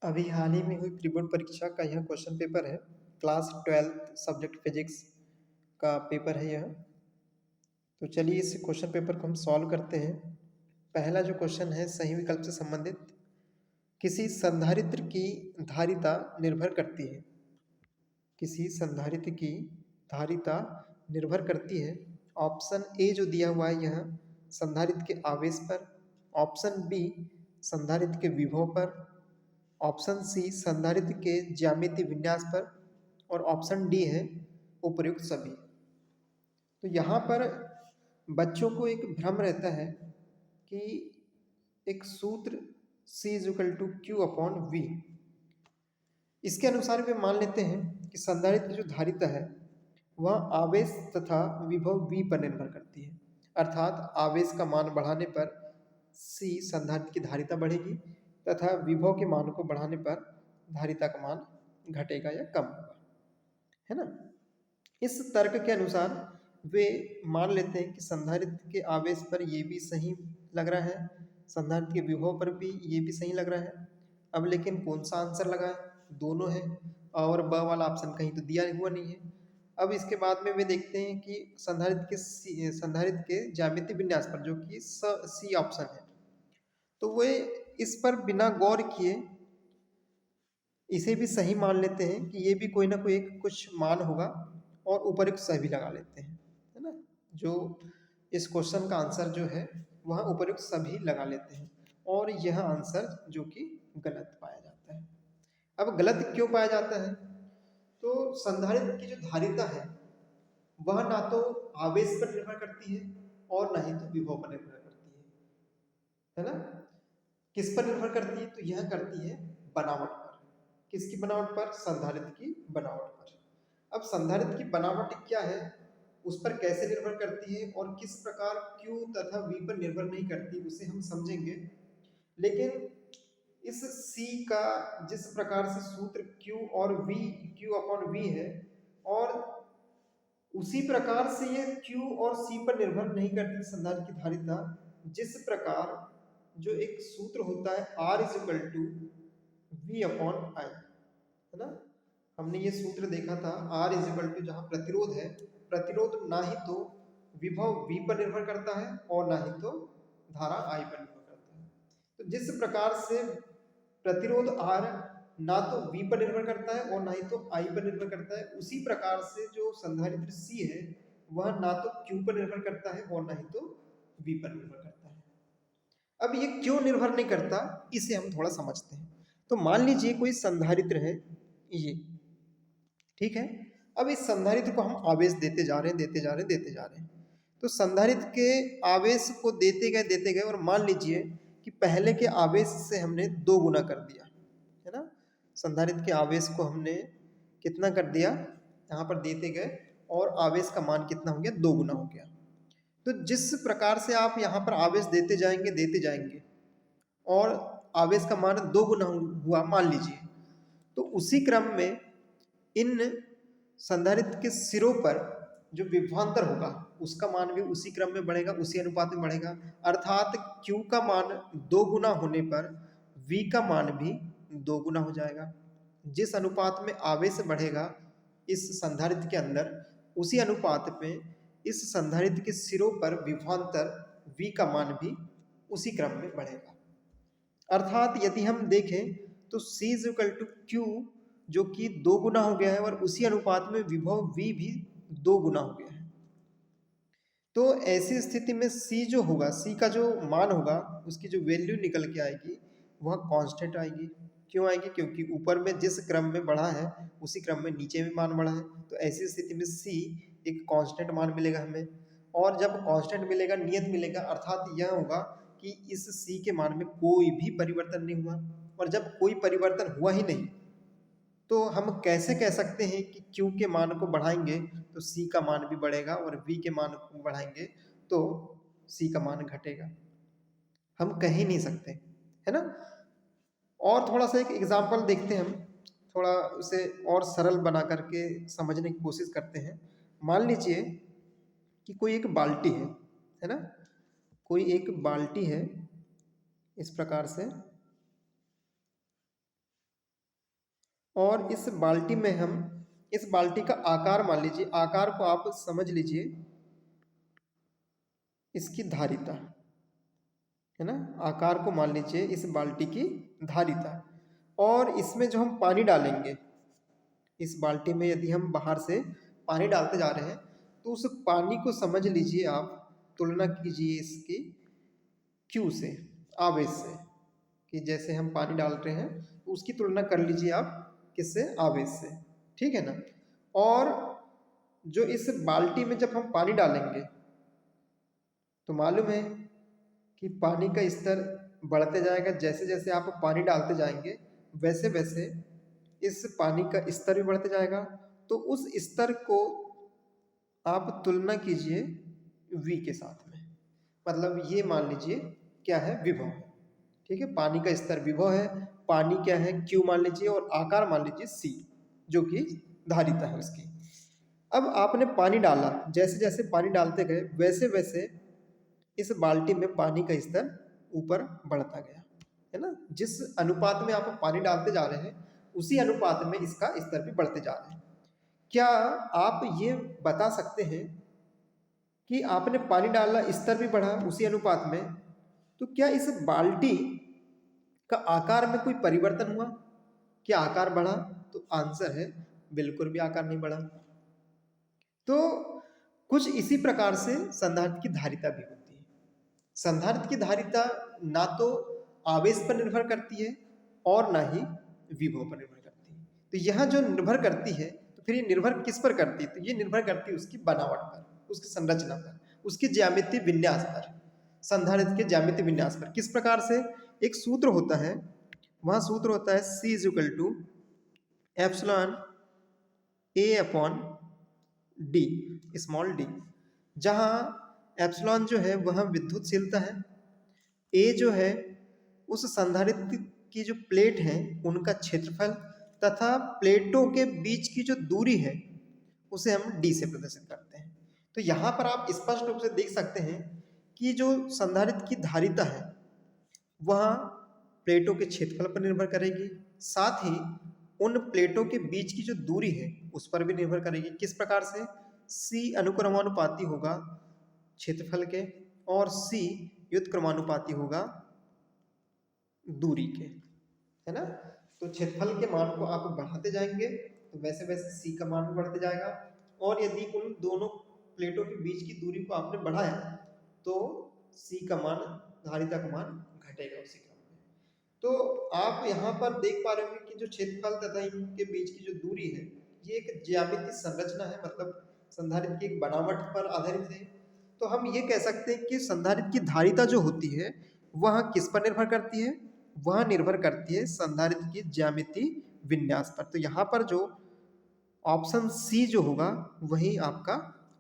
अभी हाल ही में हुई प्री बोर्ड परीक्षा का यह क्वेश्चन पेपर है। क्लास 12 सब्जेक्ट फिजिक्स का पेपर है यह। तो चलिए इस क्वेश्चन पेपर को हम सॉल्व करते हैं। पहला जो क्वेश्चन है सही विकल्प से संबंधित, किसी संधारित्र की धारिता निर्भर करती है। किसी संधारित्र की धारिता निर्भर करती है। ऑप्शन ए जो दिया हुआ है यह संधारित्र के आवेश पर, ऑप्शन बी संधारित्र के विभव पर, ऑप्शन सी संधारित्र के ज्यामितीय विन्यास पर और ऑप्शन डी है उपर्युक्त सभी। तो यहाँ पर बच्चों को एक भ्रम रहता है कि एक सूत्र C equal to Q upon V, इसके अनुसार वे मान लेते हैं कि संधारित्र जो धारिता है वह आवेश तथा विभव V पर निर्भर करती है। अर्थात आवेश का मान बढ़ाने पर C संधारित्र की धारिता बढ़ेगी तथा विभव के मान को बढ़ाने पर धारिता का मान घटेगा या कम होगा, है ना। इस तर्क के अनुसार वे मान लेते हैं कि संधारित्र के आवेश पर ये भी सही लग रहा है, संधारित्र के विभव पर भी ये भी सही लग रहा है। अब लेकिन कौन सा आंसर लगा है? दोनों है और ब वाला ऑप्शन कहीं तो दिया हुआ नहीं है। अब इसके बाद में वे देखते हैं कि संधारित्र के ज्यामितीय विन्यास पर, जो कि सी ऑप्शन है, तो वे इस पर बिना गौर किए इसे भी सही मान लेते हैं कि ये भी कोई ना कोई एक कुछ मान होगा और उपर्युक्त सही भी लगा लेते हैं, है ना। जो इस क्वेश्चन का आंसर जो है वह उपर्युक्त सभी लगा लेते हैं और यह आंसर जो कि गलत पाया जाता है। अब गलत क्यों पाया जाता है? तो संधारित्र की जो धारिता है वह ना तो आवेश पर निर्भर करती है और ना ही तो विभव पर निर्भर करती है ना। किस पर निर्भर करती है? तो यह करती है बनावट पर। किसकी बनावट पर? संधारित्र की बनावट पर। अब संधारित्र की बनावट क्या है, उस पर कैसे निर्भर करती है और किस प्रकार Q तथा V पर निर्भर नहीं करती, उसे हम समझेंगे। लेकिन इस C का जिस प्रकार से सूत्र Q और V, Q अपॉन V है, और उसी प्रकार से ये Q और C पर निर्भर नहीं करती संधारित्र की धारिता, जिस प्रकार जो एक सूत्र होता है R is equal to V upon I, है ना। हमने ये सूत्र देखा था R इज इक्वल टू, जहाँ प्रतिरोध है, प्रतिरोध ना ही तो विभव V पर निर्भर करता है और ना ही तो धारा I पर निर्भर करता है। तो जिस प्रकार से प्रतिरोध R ना तो V पर निर्भर करता है और ना ही तो I पर निर्भर करता है, उसी प्रकार से जो संधारित्र C है वह ना तो Q पर निर्भर करता है और ना ही तो V पर निर्भर करता है। अब ये क्यों निर्भर नहीं करता, इसे हम थोड़ा समझते हैं। तो मान लीजिए कोई संधारित्र है ये, ठीक है। अब इस संधारित्र को हम आवेश देते जा रहे हैं, देते जा रहे हैं, देते जा रहे हैं। तो संधारित्र के आवेश को देते गए और मान लीजिए कि पहले के आवेश से हमने 2 गुना कर दिया, है ना। संधारित्र के आवेश को हमने कितना कर दिया, यहाँ पर देते गए और आवेश का मान कितना हो गया, 2 गुना हो गया। तो जिस प्रकार से आप यहाँ पर आवेश देते जाएंगे और आवेश का मान 2 गुना हुआ मान लीजिए, तो उसी क्रम में इन संधारित्र के सिरों पर जो विभवांतर होगा उसका मान भी उसी क्रम में बढ़ेगा, उसी अनुपात में बढ़ेगा। अर्थात Q का मान 2 गुना होने पर V का मान भी 2 गुना हो जाएगा। जिस अनुपात में आवेश बढ़ेगा इस संधारित्र के अंदर, उसी अनुपात में इस संधारित्र के सिरों पर विभवांतर V का मान भी उसी क्रम में बढ़ेगा। अर्थात यदि हम देखें तो C is equal to Q जो कि 2 गुना हो गया है और उसी अनुपात में विभव V भी 2 गुना हो गया है। तो ऐसी स्थिति में C जो होगा, C का जो मान होगा, उसकी जो वैल्यू निकल के आएगी वह कांस्टेंट आएगी। क्यों आएगी? क्योंकि ऊपर में जिस क्रम में बढ़ा है उसी क्रम में नीचे में मान बढ़ा है। तो ऐसी स्थिति में C एक कांस्टेंट मान मिलेगा हमें, और जब कांस्टेंट मिलेगा, नियत मिलेगा, अर्थात यह होगा कि इस C के मान में कोई भी परिवर्तन नहीं हुआ। और जब कोई परिवर्तन हुआ ही नहीं तो हम कैसे कह सकते हैं कि Q के मान को बढ़ाएंगे तो C का मान भी बढ़ेगा और V के मान को बढ़ाएंगे तो C का मान घटेगा? हम कह ही नहीं सकते, है ना। और थोड़ा सा एक एग्जांपल देखते हैं हम, थोड़ा उसे और सरल बना करके समझने की कोशिश करते हैं। मान लीजिए कि कोई एक बाल्टी है ना, कोई एक बाल्टी है इस प्रकार से, और इस बाल्टी में हम इस बाल्टी का आकार मान लीजिए, आकार को आप समझ लीजिए इसकी धारिता, है ना, आकार को मान लीजिए इस बाल्टी की धारिता। और इसमें जो हम पानी डालेंगे, इस बाल्टी में यदि हम बाहर से पानी डालते जा रहे हैं तो उस पानी को समझ लीजिए आप, तुलना कीजिए इसकी क्यू से, आवेश से, कि जैसे हम पानी डाल रहे हैं तो उसकी तुलना कर लीजिए आप किससे, आवेश से, ठीक है ना। और जो इस बाल्टी में जब हम पानी डालेंगे तो मालूम है कि पानी का स्तर बढ़ते जाएगा, जैसे जैसे आप पानी डालते जाएंगे वैसे वैसे इस पानी का स्तर भी बढ़ते जाएगा। तो उस स्तर को आप तुलना कीजिए v के साथ में, मतलब ये मान लीजिए क्या है, विभव है, ठीक है। पानी का स्तर विभव है, पानी क्या है, q मान लीजिए, और आकार मान लीजिए c, जो कि धारिता है उसकी। अब आपने पानी डाला, जैसे जैसे पानी डालते गए वैसे वैसे इस बाल्टी में पानी का स्तर ऊपर बढ़ता गया, है ना। जिस अनुपात में आप पानी डालते जा रहे हैं उसी अनुपात में इसका स्तर भी बढ़ते जा रहे हैं। क्या आप ये बता सकते हैं कि आपने पानी डाला, स्तर भी बढ़ा उसी अनुपात में, तो क्या इस बाल्टी का आकार में कोई परिवर्तन हुआ, क्या आकार बढ़ा? तो आंसर है बिल्कुल भी आकार नहीं बढ़ा। तो कुछ इसी प्रकार से संधारित्र की धारिता भी होती है। संधारित्र की धारिता ना तो आवेश पर निर्भर करती है और ना ही विभव पर निर्भर करती है। तो यहाँ जो निर्भर करती है, तो फिर ये निर्भर किस पर करती है? तो ये निर्भर करती है उसकी बनावट पर, उसकी संरचना पर, उसकी ज्यामितीय विन्यास पर, संधारित्र के ज्यामितीय विन्यास पर। किस प्रकार से? एक सूत्र होता है, वहाँ सूत्र होता है C equal to epsilon A upon D, small d, जहाँ एप्सिलॉन जो है वह विद्युतशीलता है, A जो है उस संधारित्र की जो प्लेट है उनका क्षेत्रफल, तथा प्लेटों के बीच की जो दूरी है उसे हम d से प्रदर्शित करते हैं। तो यहाँ पर आप स्पष्ट रूप से देख सकते हैं कि जो संधारित्र की धारिता है वह प्लेटों के क्षेत्रफल पर निर्भर करेगी, साथ ही उन प्लेटों के बीच की जो दूरी है उस पर भी निर्भर करेगी। किस प्रकार से? C अनुक्रमानुपाती होगा क्षेत्रफल के और C व्युत्क्रमानुपाती होगा दूरी के, है ना। तो क्षेत्रफल के मान को आप बढ़ाते जाएंगे तो वैसे वैसे C का मान भी बढ़ते जाएगा, और यदि उन दोनों प्लेटों के बीच की दूरी को आपने बढ़ाया तो C का मान, धारिता का मान घटेगा उसी क्रम में। तो आप यहाँ पर देख पा रहे होंगे कि जो क्षेत्रफल तथा इनके बीच की जो दूरी है ये एक ज्यामितीय संरचना है, मतलब संधारित्र की एक बनावट पर आधारित है। तो हम ये कह सकते हैं कि संधारित्र की धारिता जो होती है वह किस पर निर्भर करती है? वह निर्भर करती है संधारित्र की ज्यामितीय विन्यास पर। तो यहाँ पर जो ऑप्शन सी जो होगा वही आपका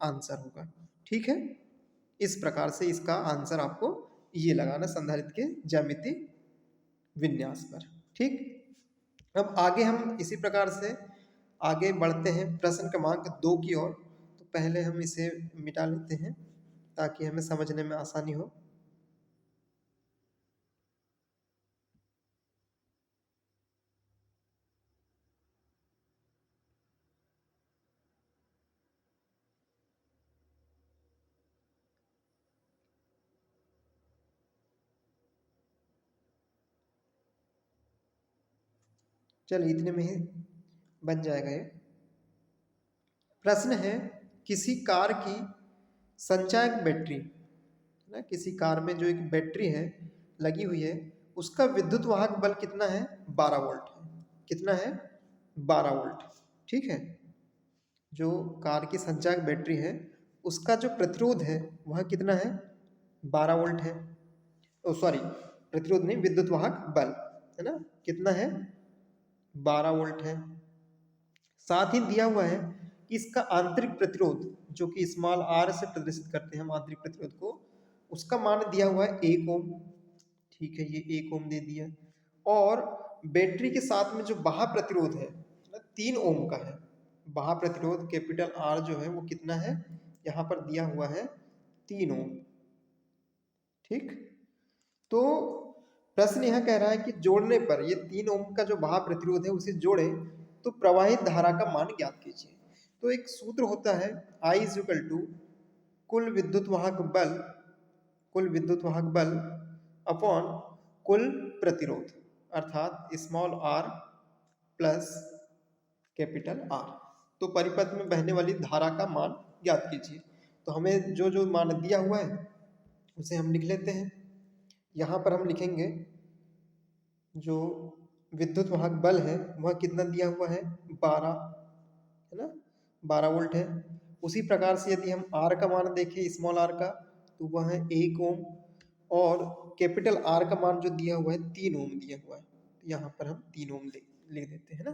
आंसर होगा, ठीक है। इस प्रकार से इसका आंसर आपको ये लगाना, संधारित्र के ज्यामितीय विन्यास पर, ठीक। अब आगे हम इसी प्रकार से आगे बढ़ते हैं प्रश्न क्रमांक 2 की ओर। तो पहले हम इसे मिटा लेते हैं ताकि हमें समझने में आसानी हो। चलिए इतने में ही बन जाएगा ये। प्रश्न है, किसी कार की संचायक बैटरी, ना, किसी कार में जो एक बैटरी है लगी हुई है उसका विद्युत वाहक बल कितना है? 12 वोल्ट है। कितना है? 12 वोल्ट, ठीक है। जो कार की संचायक बैटरी है उसका जो प्रतिरोध है वह कितना है? 12 वोल्ट है। ओ सॉरी, प्रतिरोध नहीं, विद्युत वाहक बल, है ना, कितना है? 12 वोल्ट है। साथ ही दिया हुआ है कि इसका आंतरिक प्रतिरोध, जो कि स्मॉल r से प्रदर्शित करते हैं हम आंतरिक प्रतिरोध को, उसका मान दिया हुआ है 1 ओम, ठीक है, ये 1 ओम दे दिया। और बैटरी के साथ में जो बाह्य प्रतिरोध है 3 ओम का है। बाह्य प्रतिरोध कैपिटल R जो है वो कितना है? यहाँ पर दिया हुआ है 3 ओम, ठीक। तो प्रश्न यह कह रहा है कि जोड़ने पर ये 3 ओम का जो बाह्य प्रतिरोध है उसे जोड़ें तो प्रवाहित धारा का मान ज्ञात कीजिए। तो एक सूत्र होता है I इज इक्वल टू कुल विद्युत वाहक बल अपॉन कुल प्रतिरोध, अर्थात small r plus capital R। तो परिपथ में बहने वाली धारा का मान ज्ञात कीजिए। तो हमें जो जो मान दिया हुआ है उसे हम लिख लेते हैं। यहाँ पर हम लिखेंगे जो विद्युत वाहक बल है वह कितना दिया हुआ है 12, है ना, 12 वोल्ट है। उसी प्रकार से यदि हम R का मान देखें स्मॉल r का तो वह है 1 ओम, और कैपिटल R का मान जो दिया हुआ है 3 ओम दिया हुआ है। तो यहाँ पर हम 3 ओम लिख देते हैं ना।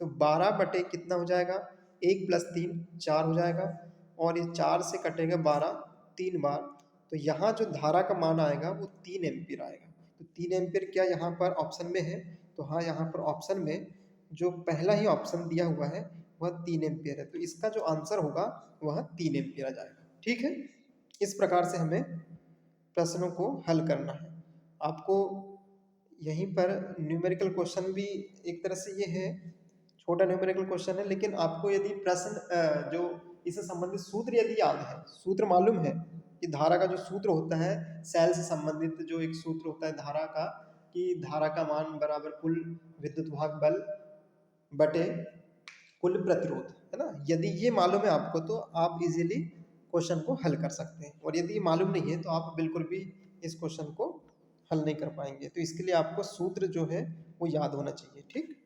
तो 12 बटे कितना हो जाएगा 1 प्लस 3 4 हो जाएगा, और ये 4 से कटेगा 12 3 बार। तो यहाँ जो धारा का मान आएगा वो 3 एम्पीयर आएगा। तो 3 एम्पीयर क्या यहाँ पर ऑप्शन में है? तो हाँ, यहाँ पर ऑप्शन में जो पहला ही ऑप्शन दिया हुआ है वह 3 एम्पीयर है। तो इसका जो आंसर होगा वह 3 एम्पीयर आ जाएगा। ठीक है, इस प्रकार से हमें प्रश्नों को हल करना है। आपको यहीं पर न्यूमेरिकल क्वेश्चन भी एक तरह से ये है, छोटा न्यूमेरिकल क्वेश्चन है, लेकिन आपको यदि प्रश्न जो इससे संबंधित सूत्र यदि याद है, सूत्र मालूम है कि धारा का जो सूत्र होता है सेल से संबंधित जो एक सूत्र होता है धारा का, कि धारा का मान बराबर कुल विद्युत वाहक बल बटे कुल प्रतिरोध, है ना। यदि ये मालूम है आपको तो आप इजीली क्वेश्चन को हल कर सकते हैं, और यदि मालूम नहीं है तो आप बिल्कुल भी इस क्वेश्चन को हल नहीं कर पाएंगे। तो इसके लिए आपको सूत्र जो है वो याद होना चाहिए। ठीक,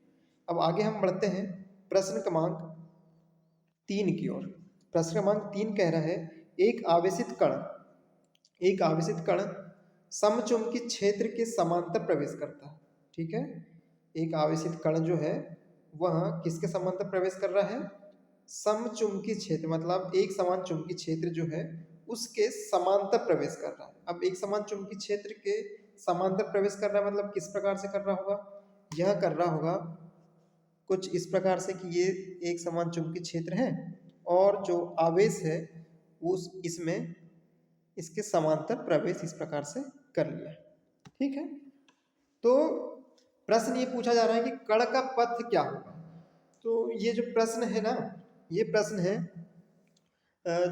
अब आगे हम बढ़ते हैं प्रश्न क्रमांक 3 की ओर। प्रश्न क्रमांक 3 कह रहा है एक आवेशित कण समचुंबकीय क्षेत्र के समांतर प्रवेश करता है। ठीक है, एक आवेशित कण जो है वह किसके समांतर प्रवेश कर रहा है? समचुंबकीय क्षेत्र, मतलब एक समान चुंबकीय क्षेत्र जो है उसके समांतर प्रवेश कर रहा है। अब एक समान चुंबकीय क्षेत्र के समांतर प्रवेश कर रहा है मतलब किस प्रकार से कर रहा होगा? यह कर रहा होगा कुछ इस प्रकार से कि ये एक समान चुंबकीय क्षेत्र है और जो आवेश है उस इसमें इसके समांतर प्रवेश इस प्रकार से कर लिया। ठीक है, तो प्रश्न ये पूछा जा रहा है कि कण का पथ क्या होगा। तो ये जो प्रश्न है ना, ये प्रश्न है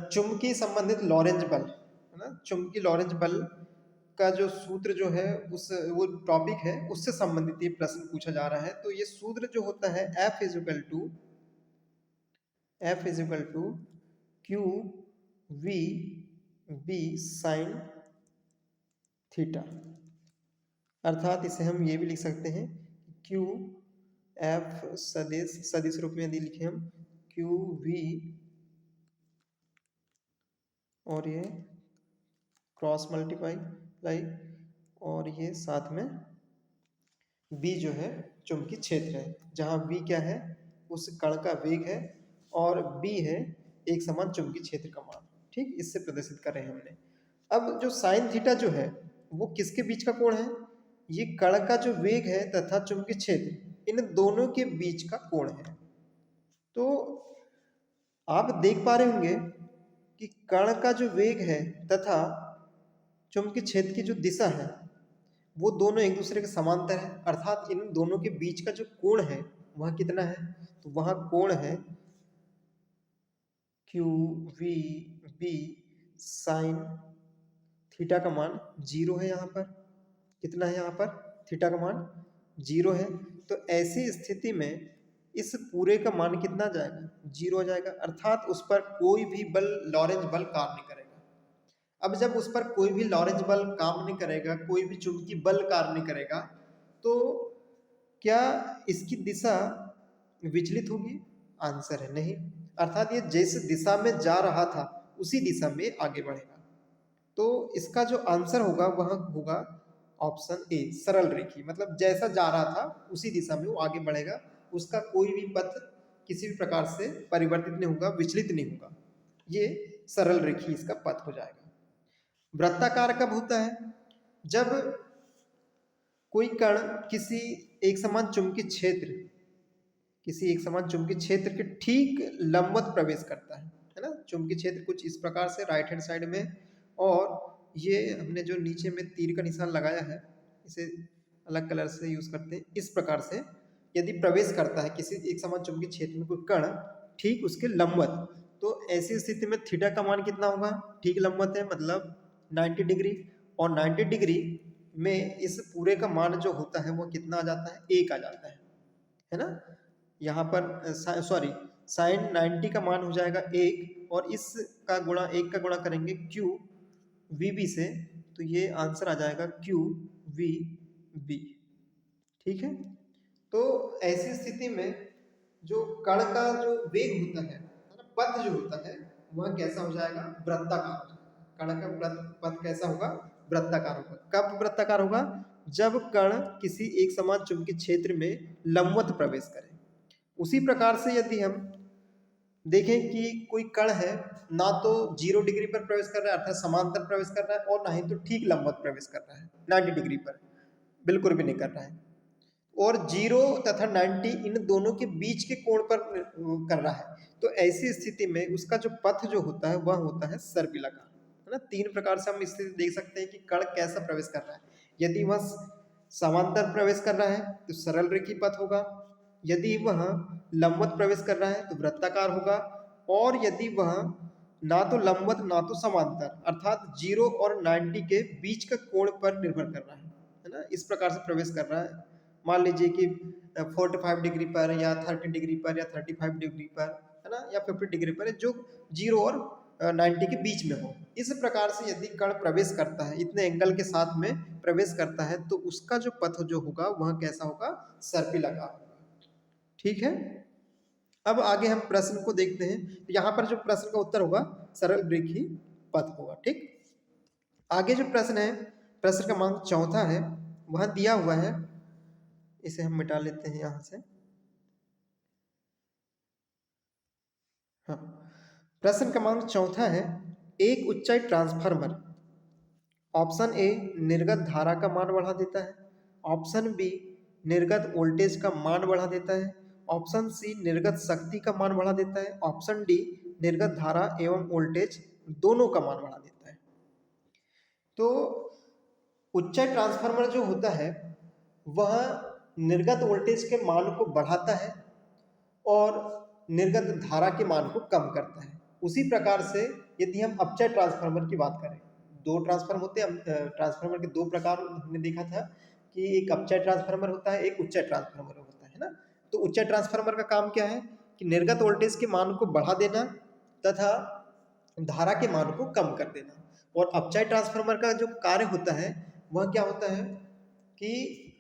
चुंबकीय संबंधित लॉरेंज बल, है ना। चुंबकीय लॉरेंज बल का जो सूत्र जो है उस वो टॉपिक है उससे संबंधित ये प्रश्न पूछा जा रहा है। तो ये सूत्र जो होता है F is equal to Q V B sine theta, अर्थात इसे हम ये भी लिख सकते हैं क्यू एफ सदिश रूप में यदि लिखे हम क्यू वी और ये क्रॉस मल्टीप्लाई और ये साथ में बी जो है चुंबकीय क्षेत्र है, जहाँ बी क्या है उस कण का वेग है और बी है एक समान चुंबकीय क्षेत्र का मान। ठीक, इससे प्रदर्शित कर रहे हैं हमने। अब जो साइन थीटा जो है वो किसके बीच का कोण है? ये कण का जो वेग है तथा चुंबकीय क्षेत्र इन दोनों के बीच का कोण है। तो आप देख पा रहे होंगे कि कण का जो वेग है तथा चुंबकीय क्षेत्र की जो दिशा है वो दोनों एक दूसरे के समांतर है, अर्थात इन दोनों के बीच का जो कोण है वह कितना है? तो वह कोण है Q V B sine theta का मान 0 है। यहाँ पर कितना है? यहाँ पर थीटा का मान 0 है। तो ऐसी स्थिति में इस पूरे का मान कितना जाएगा? 0 हो जाएगा, अर्थात उस पर कोई भी बल लॉरेंज बल काम नहीं करेगा। अब जब उस पर कोई भी लॉरेंज बल काम नहीं करेगा, कोई भी चुंबकीय बल कार्य नहीं करेगा, तो क्या इसकी दिशा विचलित होगी? आंसर है नहीं, अर्थात ये जिस दिशा में जा रहा था उसी दिशा में आगे बढ़ेगा। तो इसका जो आंसर होगा वह होगा ऑप्शन ए, सरल रेखी, मतलब जैसा जा रहा था उसी दिशा में वो आगे बढ़ेगा, उसका कोई भी पथ किसी भी प्रकार से परिवर्तित नहीं होगा, विचलित नहीं होगा, ये सरल रेखी इसका पथ हो जाएगा। वृत्ताकार कब होता है? जब कोई कण किसी एक समान चुंबकीय क्षेत्र के ठीक लंबवत प्रवेश करता है ना। चुंबकीय क्षेत्र कुछ इस प्रकार से राइट हैंड साइड में, और ये हमने जो नीचे में तीर का निशान लगाया है इसे अलग कलर से यूज करते हैं, इस प्रकार से यदि प्रवेश करता है किसी एक समान चुंबकीय क्षेत्र में कोई कण ठीक उसके लंबवत, तो ऐसी स्थिति में थीटा का मान कितना होगा? ठीक लंबवत है मतलब 90 डिग्री, और 90 डिग्री में इस पूरे का मान जो होता है वो कितना आ जाता है? 1 आ जाता है ना। यहाँ पर सॉरी साइन 90 का मान हो जाएगा 1, और इस का गुणा 1 का गुणा करेंगे क्यू वी बी से, तो ये आंसर आ जाएगा क्यू वी बी। ठीक है, तो ऐसी स्थिति में जो कण का जो वेग होता है ना, पथ जो होता है वह कैसा हो जाएगा? वृत्ताकार। कण का पथ कैसा होगा? वृत्ताकार होगा। कब वृत्ताकार होगा? जब कण किसी एक समान चुंबकीय क्षेत्र में लंबवत प्रवेश करे। उसी प्रकार से यदि हम देखें कि कोई कण है, ना तो 0 डिग्री पर प्रवेश कर रहा है अर्थात समांतर प्रवेश कर रहा है, और ना ही तो ठीक लंबवत प्रवेश कर रहा है 90 डिग्री पर, बिल्कुल भी नहीं कर रहा है, और 0 तथा 90 इन दोनों के बीच के कोण पर कर रहा है, तो ऐसी स्थिति में उसका जो पथ जो होता है वह होता है सर्पिलाकार, है ना। 3 प्रकार से हम स्थिति देख सकते हैं कि कण कैसा प्रवेश कर रहा है। यदि वह समांतर प्रवेश कर रहा है तो सरल रेखीय पथ होगा, यदि वह लंबवत प्रवेश कर रहा है तो वृत्ताकार होगा, और यदि वह ना तो लंबवत ना तो समांतर अर्थात 0 और 90 के बीच का कोण पर निर्भर कर रहा है ना, इस प्रकार से प्रवेश कर रहा है। मान लीजिए कि 45 डिग्री पर या 30 डिग्री पर या 35 डिग्री पर, है ना, या 50 डिग्री पर, जो 0 और 90 के बीच में हो। इस प्रकार से यदि कण प्रवेश करता है, इतने एंगल के साथ में प्रवेश करता है, तो उसका जो पथ जो होगा वह कैसा होगा? सर्पिलाकार होगा। ठीक है, अब आगे हम प्रश्न को देखते हैं। तो यहाँ पर जो प्रश्न का उत्तर होगा सरल रेखीय पथ होगा। ठीक, आगे जो प्रश्न है, प्रश्न क्रमांक 4 है, वह दिया हुआ है, इसे हम मिटा लेते हैं यहाँ से। हाँ, प्रश्न क्रमांक 4 है, एक ऊंचाई ट्रांसफार्मर ऑप्शन ए निर्गत धारा का मान बढ़ा देता है, ऑप्शन बी निर्गत वोल्टेज का मान बढ़ा देता है, ऑप्शन सी निर्गत शक्ति का मान बढ़ा देता है, ऑप्शन डी निर्गत धारा एवं वोल्टेज दोनों का मान बढ़ा देता है। तो ऊंचाई ट्रांसफार्मर जो होता है वह निर्गत वोल्टेज के मान को बढ़ाता है और निर्गत धारा के मान को कम करता है। उसी प्रकार से यदि हम अपचय ट्रांसफार्मर की बात करें, 2 ट्रांसफार्मर होते हैं, ट्रांसफार्मर के 2 प्रकार हमने देखा था कि एक अपचय ट्रांसफार्मर होता है, एक उच्चय ट्रांसफार्मर होता है ना। तो उच्चय ट्रांसफार्मर का काम क्या है कि निर्गत वोल्टेज के मान को बढ़ा देना तथा धारा के मान को कम कर देना, और अपचय ट्रांसफार्मर का जो कार्य होता है वह क्या होता है कि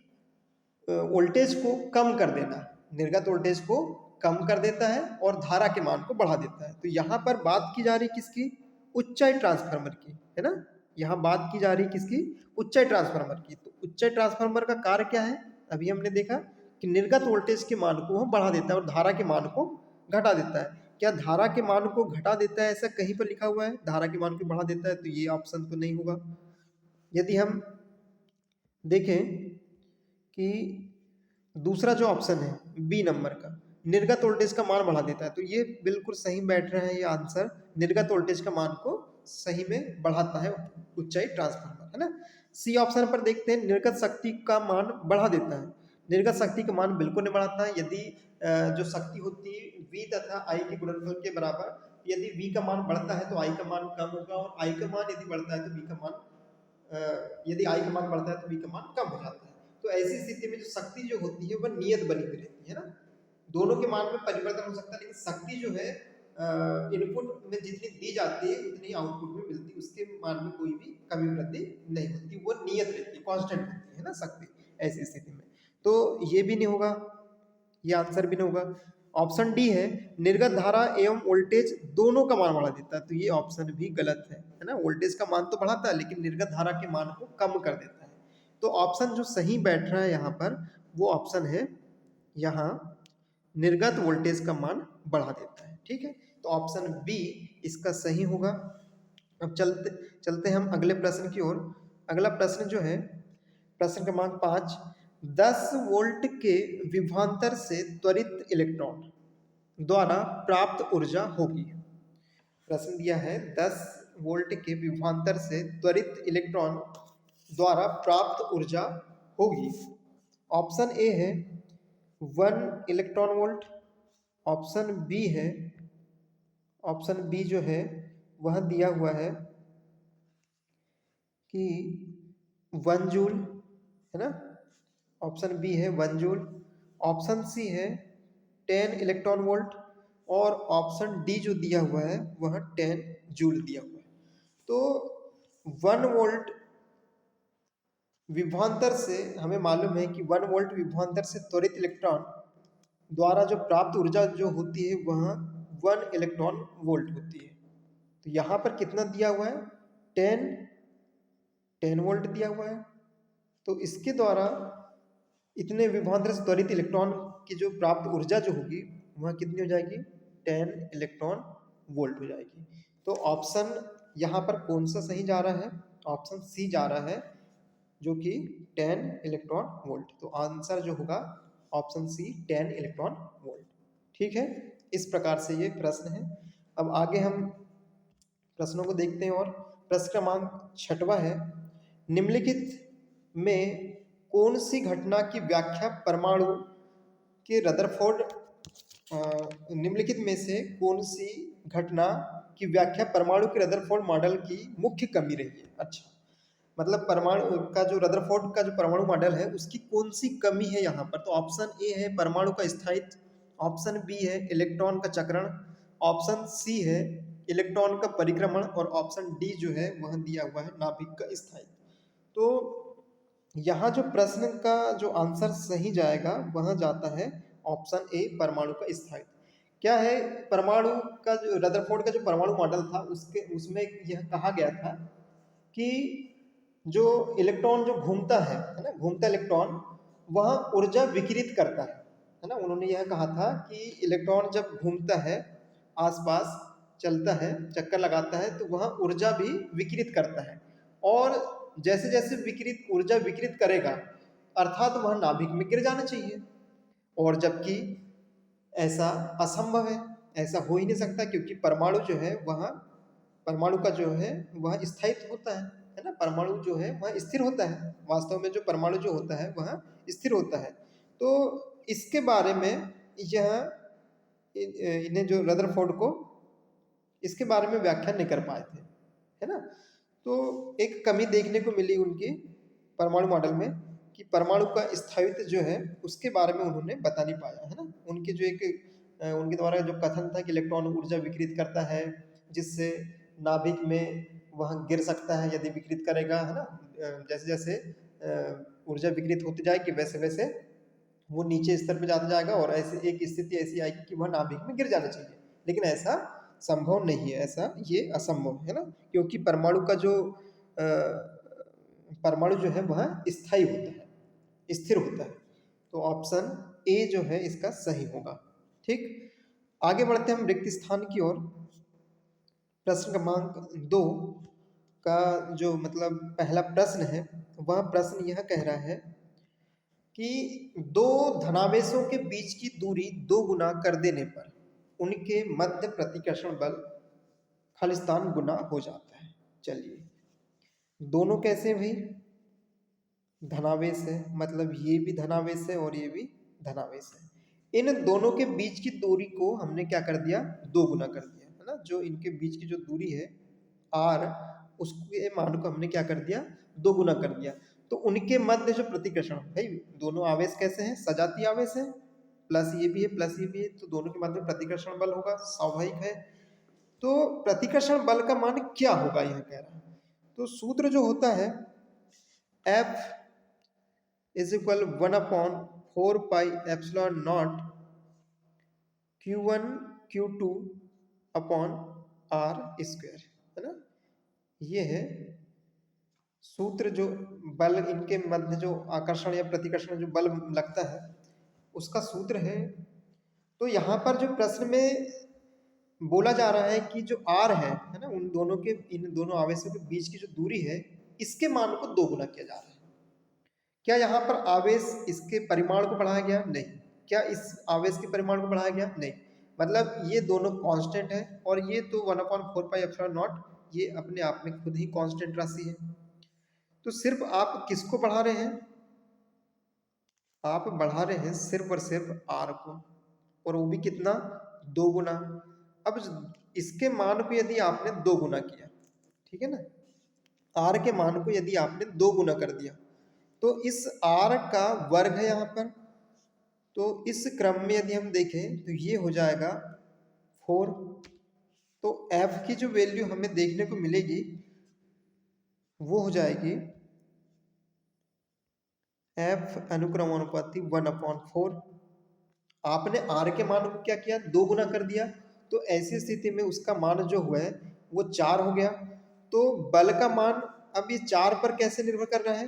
वोल्टेज को कम कर देना, निर्गत वोल्टेज को कम कर देता है और धारा के मान को बढ़ा देता है। तो यहाँ पर बात की जा रही किसकी? उच्चय ट्रांसफार्मर की, है ना। यहाँ बात की जा रही किसकी? उच्चय ट्रांसफार्मर की। तो उच्चय ट्रांसफार्मर का कार्य क्या है? अभी हमने देखा कि निर्गत वोल्टेज के मान को वह बढ़ा देता है और धारा के मान को घटा देता है। क्या धारा के मान को घटा देता है ऐसा कहीं पर लिखा हुआ है? धारा के मान को बढ़ा देता है, तो ये ऑप्शन तो नहीं होगा। यदि हम देखें कि दूसरा जो ऑप्शन है बी नंबर का, निर्गत वोल्टेज का मान बढ़ा देता है, तो ये बिल्कुल सही बैठ रहा है। ये आंसर निर्गत वोल्टेज का मान को सही में बढ़ाता है उच्चाई ट्रांसफार्मर, है ना। सी ऑप्शन पर देखते हैं, निर्गत शक्ति का मान बढ़ा देता है। निर्गत शक्ति का मान बिल्कुल नहीं बढ़ाता है। यदि जो शक्ति होती है V तथा I के गुणनफल के बराबर, यदि V का मान बढ़ता है तो I का मान कम होगा, और I का मान यदि बढ़ता है तो V का मान यदि I का मान बढ़ता है तो V का मान कम हो जाता है। तो ऐसी स्थिति में जो शक्ति जो होती है वह नियत बनी हुई रहती है ना। दोनों के मान में परिवर्तन हो सकता है, लेकिन शक्ति जो है इनपुट में जितनी दी जाती है उतनी आउटपुट में मिलती है, उसके मान में कोई भी कमी वृद्धि नहीं होती, वो नियत रहती है, कांस्टेंट रहती है ना शक्ति ऐसी स्थिति में। तो ये भी नहीं होगा, ये आंसर भी नहीं होगा। ऑप्शन डी है, निर्गत धारा एवं वोल्टेज दोनों का मान बढ़ा देता है, तो ये ऑप्शन भी गलत है ना। वोल्टेज का मान तो बढ़ाता है लेकिन निर्गत धारा के मान को कम कर देता है। तो ऑप्शन जो सही बैठ रहा है यहाँ पर वो ऑप्शन है यहाँ निर्गत वोल्टेज का मान बढ़ा देता है। ठीक है, तो ऑप्शन बी इसका सही होगा। अब चलते हम अगले प्रश्न की ओर। अगला प्रश्न जो है प्रश्न क्रमांक 5, 10 वोल्ट के विभवांतर से त्वरित इलेक्ट्रॉन द्वारा प्राप्त ऊर्जा होगी। प्रश्न दिया है 10 वोल्ट के विभवांतर से त्वरित इलेक्ट्रॉन द्वारा प्राप्त ऊर्जा होगी। ऑप्शन ए है 1 इलेक्ट्रॉन वोल्ट। ऑप्शन बी है, ऑप्शन बी जो है वह दिया हुआ है कि 1 जूल, है ना। ऑप्शन बी है 1 जूल। ऑप्शन सी है 10 इलेक्ट्रॉन वोल्ट। और ऑप्शन डी जो दिया हुआ है वह 10 जूल दिया हुआ है। तो 1 वोल्ट विभवांतर से हमें मालूम है कि 1 वोल्ट विभवांतर से त्वरित इलेक्ट्रॉन द्वारा जो प्राप्त ऊर्जा जो होती है वह 1 इलेक्ट्रॉन वोल्ट होती है। तो यहाँ पर कितना दिया हुआ है, 10 वोल्ट दिया हुआ है। तो इसके द्वारा इतने विभवांतर से त्वरित इलेक्ट्रॉन की जो प्राप्त ऊर्जा जो होगी वह कितनी हो जाएगी, 10 इलेक्ट्रॉन वोल्ट हो जाएगी। तो ऑप्शन यहाँ पर कौन सा सही जा रहा है, ऑप्शन सी जा रहा है जो कि 10 इलेक्ट्रॉन वोल्ट। तो आंसर जो होगा ऑप्शन सी 10 इलेक्ट्रॉन वोल्ट। ठीक है, इस प्रकार से ये प्रश्न है। अब आगे हम प्रश्नों को देखते हैं। और प्रश्न क्रमांक 6वां है, निम्नलिखित में कौन सी घटना की व्याख्या परमाणु के रदरफोर्ड निम्नलिखित में से कौन सी घटना की व्याख्या परमाणु के रदरफोर्ड मॉडल की मुख्य कमी रही है। अच्छा, मतलब परमाणु का जो रदरफोर्ड का जो परमाणु मॉडल है उसकी कौन सी कमी है यहाँ पर। तो ऑप्शन ए है परमाणु का स्थायित्व, ऑप्शन बी है इलेक्ट्रॉन का चक्रण, ऑप्शन सी है इलेक्ट्रॉन का परिक्रमण और ऑप्शन डी जो है वह दिया हुआ है नाभिक का स्थायित्व। तो यहाँ जो प्रश्न का जो आंसर सही जाएगा वह जाता है ऑप्शन ए परमाणु का स्थायित्व। क्या है, परमाणु का जो रदरफोर्ड का जो परमाणु मॉडल था उसमें यह कहा गया था कि जो इलेक्ट्रॉन जो घूमता है ना, घूमता इलेक्ट्रॉन वह ऊर्जा विकिरित करता है ना। उन्होंने यह कहा था कि इलेक्ट्रॉन जब घूमता है, आसपास चलता है, चक्कर लगाता है, तो वह ऊर्जा भी विकिरित करता है। और जैसे जैसे विकिरित ऊर्जा विकिरित करेगा अर्थात वह नाभिक में गिर जाना चाहिए। और जबकि ऐसा असंभव है, ऐसा हो ही नहीं सकता, क्योंकि परमाणु जो है वह परमाणु का जो है वह स्थायित्व होता है ना। परमाणु जो है वह स्थिर होता है, वास्तव में जो परमाणु जो होता है वह स्थिर होता है। तो इसके बारे में यह इन्हें जो रदरफोर्ड को इसके बारे में व्याख्या नहीं कर पाए थे, है ना। तो एक कमी देखने को मिली उनकी परमाणु मॉडल में कि परमाणु का स्थायित्व जो है उसके बारे में उन्होंने बता नहीं पाया, है ना। उनके जो उनके द्वारा जो कथन था कि इलेक्ट्रॉन ऊर्जा विकिरित करता है जिससे नाभिक में वह गिर सकता है यदि विकिरित करेगा, है ना। जैसे जैसे ऊर्जा विकिरित होती जाएगी वैसे वैसे वो नीचे स्तर पे जाता जाएगा और ऐसे एक स्थिति ऐसी आएगी कि वह नाभिक में गिर जाना चाहिए। लेकिन ऐसा संभव नहीं है, ऐसा ये असंभव है ना, क्योंकि परमाणु का जो परमाणु जो है वह स्थायी होता है, स्थिर होता है। तो ऑप्शन ए जो है इसका सही होगा। ठीक, आगे बढ़ते हैं हम रिक्त स्थान की ओर। प्रश्न क्रमांक 2 का जो मतलब पहला प्रश्न है वह प्रश्न यह कह रहा है कि दो धनावेशों के बीच की दूरी 2 गुना कर देने पर उनके मध्य प्रतिकर्षण बल खालिस्तान गुना हो जाता है। चलिए, दोनों कैसे भाई, धनावेश है, मतलब ये भी धनावेश है और ये भी धनावेश है। इन दोनों के बीच की दूरी को हमने क्या कर दिया, 2 गुना कर दिया, है ना। जो इनके बीच की जो दूरी है r, उसके मान को हमने क्या कर दिया, 2 गुना कर दिया। तो उनके मध्य जो प्रतिकर्षण, भाई दोनों आवेश कैसे हैं, सजातीय आवेश है, प्लस ये भी है प्लस ये भी है, तो दोनों के मध्य में प्रतिकर्षण बल होगा, स्वाभाविक है। तो प्रतिकर्षण बल का मान क्या होगा यह कह रहा है। तो सूत्र जो होता है F is equal 1/4 pi epsilon not Q1 Q2 upon R square, है ना। ये है सूत्र जो बल इनके मध्य जो आकर्षण या प्रतिकर्षण जो बल लगता है उसका सूत्र है। तो यहाँ पर जो प्रश्न में बोला जा रहा है कि जो R है ना, उन दोनों के, इन दोनों आवेशों के बीच की जो दूरी है इसके मान को 2 गुना किया जा रहा है। क्या यहाँ पर आवेश इसके परिमाण को बढ़ाया गया, नहीं। क्या इस आवेश के परिमाण को बढ़ाया गया, नहीं। मतलब ये दोनों कांस्टेंट है और ये तो 1/4 पाई एप्सिलॉन नॉट ये अपने आप में खुद ही कांस्टेंट राशि है। तो सिर्फ आप किसको बढ़ा रहे हैं, आप बढ़ा रहे हैं सिर्फ और सिर्फ आर को, और वो भी कितना, 2 गुना। अब इसके मान को यदि आपने 2 गुना किया, ठीक है ना, आर के मान को यदि आपने 2 गुना कर दिया, तो इस आर का वर्ग है यहाँ पर, तो इस क्रम में यदि हम देखें तो ये हो जाएगा 4। तो एफ की जो वैल्यू हमें देखने को मिलेगी वो हो जाएगी एफ अनुक्रमानुपाती 1/4। आपने आर के मान को क्या किया, 2 गुना कर दिया, तो ऐसी स्थिति में उसका मान जो हुआ है वो 4 हो गया। तो बल का मान अब ये 4 पर कैसे निर्भर कर रहा है,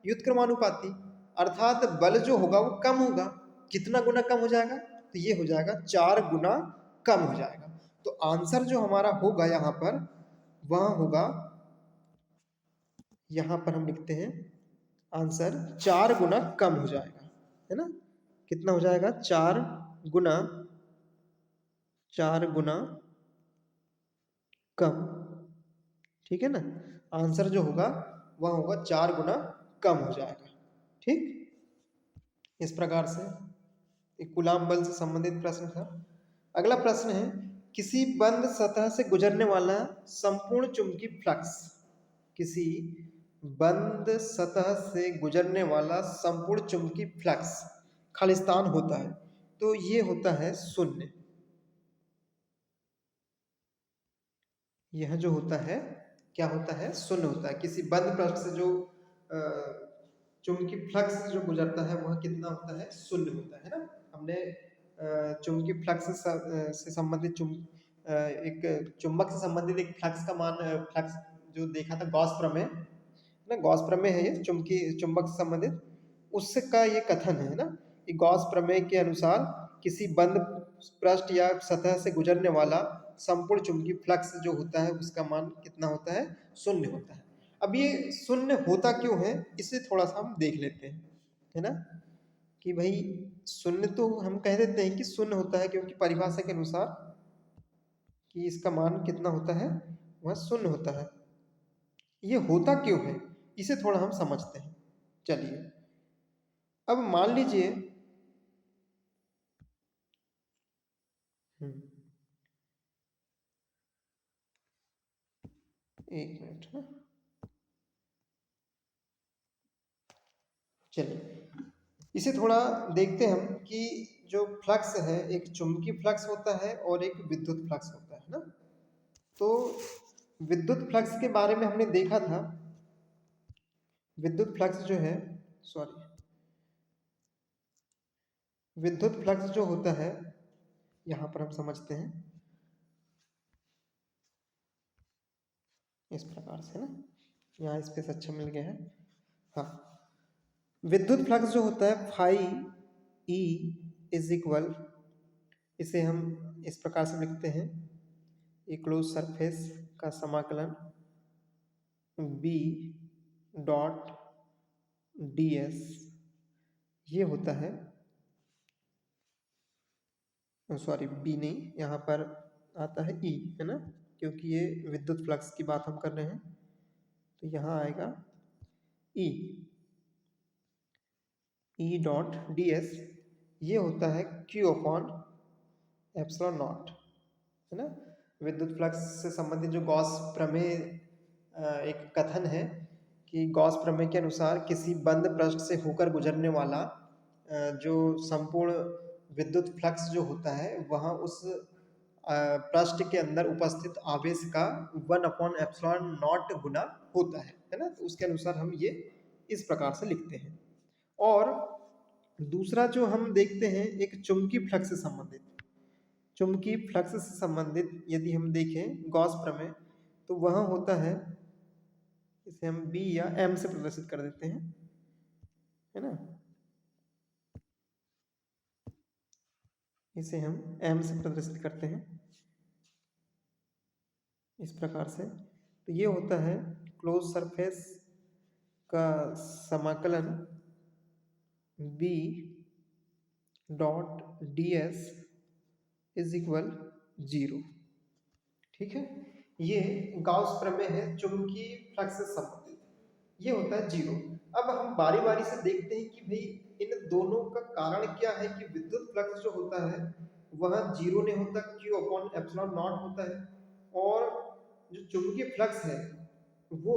व्युत्क्रमानुपाती, अर्थात बल जो होगा वो कम होगा। कितना गुना कम हो जाएगा, तो ये हो जाएगा 4 गुना कम हो जाएगा। तो आंसर जो हमारा होगा यहाँ पर वह होगा, यहाँ पर हम लिखते हैं आंसर 4 गुना कम हो जाएगा, है ना। कितना हो जाएगा, 4 गुना कम, ठीक है ना। आंसर जो होगा वह होगा 4 गुना कम हो जाएगा, ठीक। इस प्रकार से एक कूलाम बल से संबंधित प्रश्न था। अगला प्रश्न है, किसी बंद सतह से गुजरने वाला संपूर्ण चुंबकीय फ्लक्स, किसी बंद सतह से गुजरने वाला संपूर्ण चुंबकीय फ्लक्स खालिस्तान होता है, तो ये होता है 0। यह जो होता है क्या होता है, 0 होता है। किसी बंद पृष्ठ से जो चुंबकीय फ्लक्स जो गुजरता है वह कितना होता है, 0 होता है ना। हमने चुंबकीय फ्लक्स से संबंधित एक चुंबक से संबंधित एक फ्लक्स का मान, फ्लक्स जो देखा था गॉस प्रमेय ना, गॉस प्रमेय है ये चुंबकीय चुंबक से संबंधित, उसका ये कथन है ना कि गॉस प्रमेय के अनुसार किसी बंद पृष्ठ या सतह से गुजरने वाला संपूर्ण चुंबकीय फ्लक्स जो होता है उसका मान कितना होता है, 0 होता है। अब ये 0 होता क्यों है, इसे थोड़ा सा हम देख लेते हैं, है ना। कि भाई 0 तो हम कह देते हैं कि 0 होता है क्योंकि परिभाषा के अनुसार कि इसका मान कितना होता है, वह 0 होता है। ये होता क्यों है, इसे थोड़ा हम समझते हैं। चलिए, अब मान लीजिए एक मिनट है, चलिए इसे थोड़ा देखते हैं हम कि जो फ्लक्स है, एक चुंबकीय फ्लक्स होता है और एक विद्युत फ्लक्स होता है ना। तो विद्युत फ्लक्स के बारे में हमने देखा था, विद्युत फ्लक्स जो है, सॉरी, विद्युत फ्लक्स जो होता है यहाँ पर हम समझते हैं इस प्रकार से ना, यहाँ स्पेस अच्छा मिल गया है। हाँ, विद्युत फ्लक्स जो होता है फाई ई इज इक्वल, इसे हम इस प्रकार से लिखते हैं, इक्लोज सरफेस का समाकलन बी डॉट डी एस, ये होता है, सॉरी बी नहीं, यहाँ पर आता है ई, है ना, क्योंकि ये विद्युत फ्लक्स की बात हम कर रहे हैं, तो यहाँ आएगा ई, ई डॉट डी एस, ये होता है क्यू अपॉन एप्सिलॉन नॉट, है ना। विद्युत फ्लक्स से संबंधित जो गॉस प्रमेय एक कथन है कि गॉस प्रमेय के अनुसार किसी बंद पृष्ठ से होकर गुजरने वाला जो संपूर्ण विद्युत फ्लक्स जो होता है वह उस पृष्ठ के अंदर उपस्थित आवेश का 1/एप्सिलॉन नॉट गुना होता है ना। तो उसके अनुसार हम ये इस प्रकार से लिखते हैं। और दूसरा जो हम देखते हैं एक चुंबकीय फ्लक्स से संबंधित, चुंबकीय फ्लक्स से संबंधित यदि हम देखें गॉस प्रमेय, तो वह होता है, इसे हम बी या एम से प्रदर्शित कर देते हैं, है ना, इसे हम एम से प्रदर्शित करते हैं इस प्रकार से। तो ये होता है क्लोज सरफेस का समाकलन B dot D S is equal 0, ठीक है। ये गाउस प्रमेय है चुंबकीय फ्लक्स से संबंधित, ये होता है 0। अब हम बारी बारी से देखते हैं कि भाई इन दोनों का कारण क्या है कि विद्युत फ्लक्स जो होता है वह जीरो नहीं होता, क्यू अपॉन एप्सिलॉन नॉट होता है, और जो चुंबकीय फ्लक्स है वो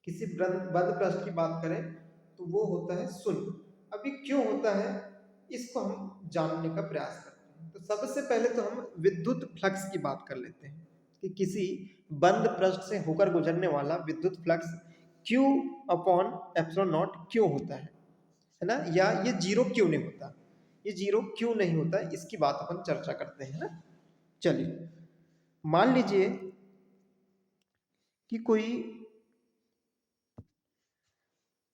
किसी बंद पृष्ठ की बात करें तो वो होता है शून्य। अभी क्यों होता है इसको हम जानने का प्रयास करते हैं। तो सबसे पहले तो हम विद्युत फ्लक्स की बात कर लेते हैं कि किसी बंद पृष्ठ से होकर गुजरने वाला विद्युत flux Q upon epsilon not क्यों होता है ना, या ये जीरो क्यों नहीं होता, ये जीरो क्यों नहीं होता, इसकी बात अपन चर्चा करते हैं ना। चलिए मान लीजिए कि कोई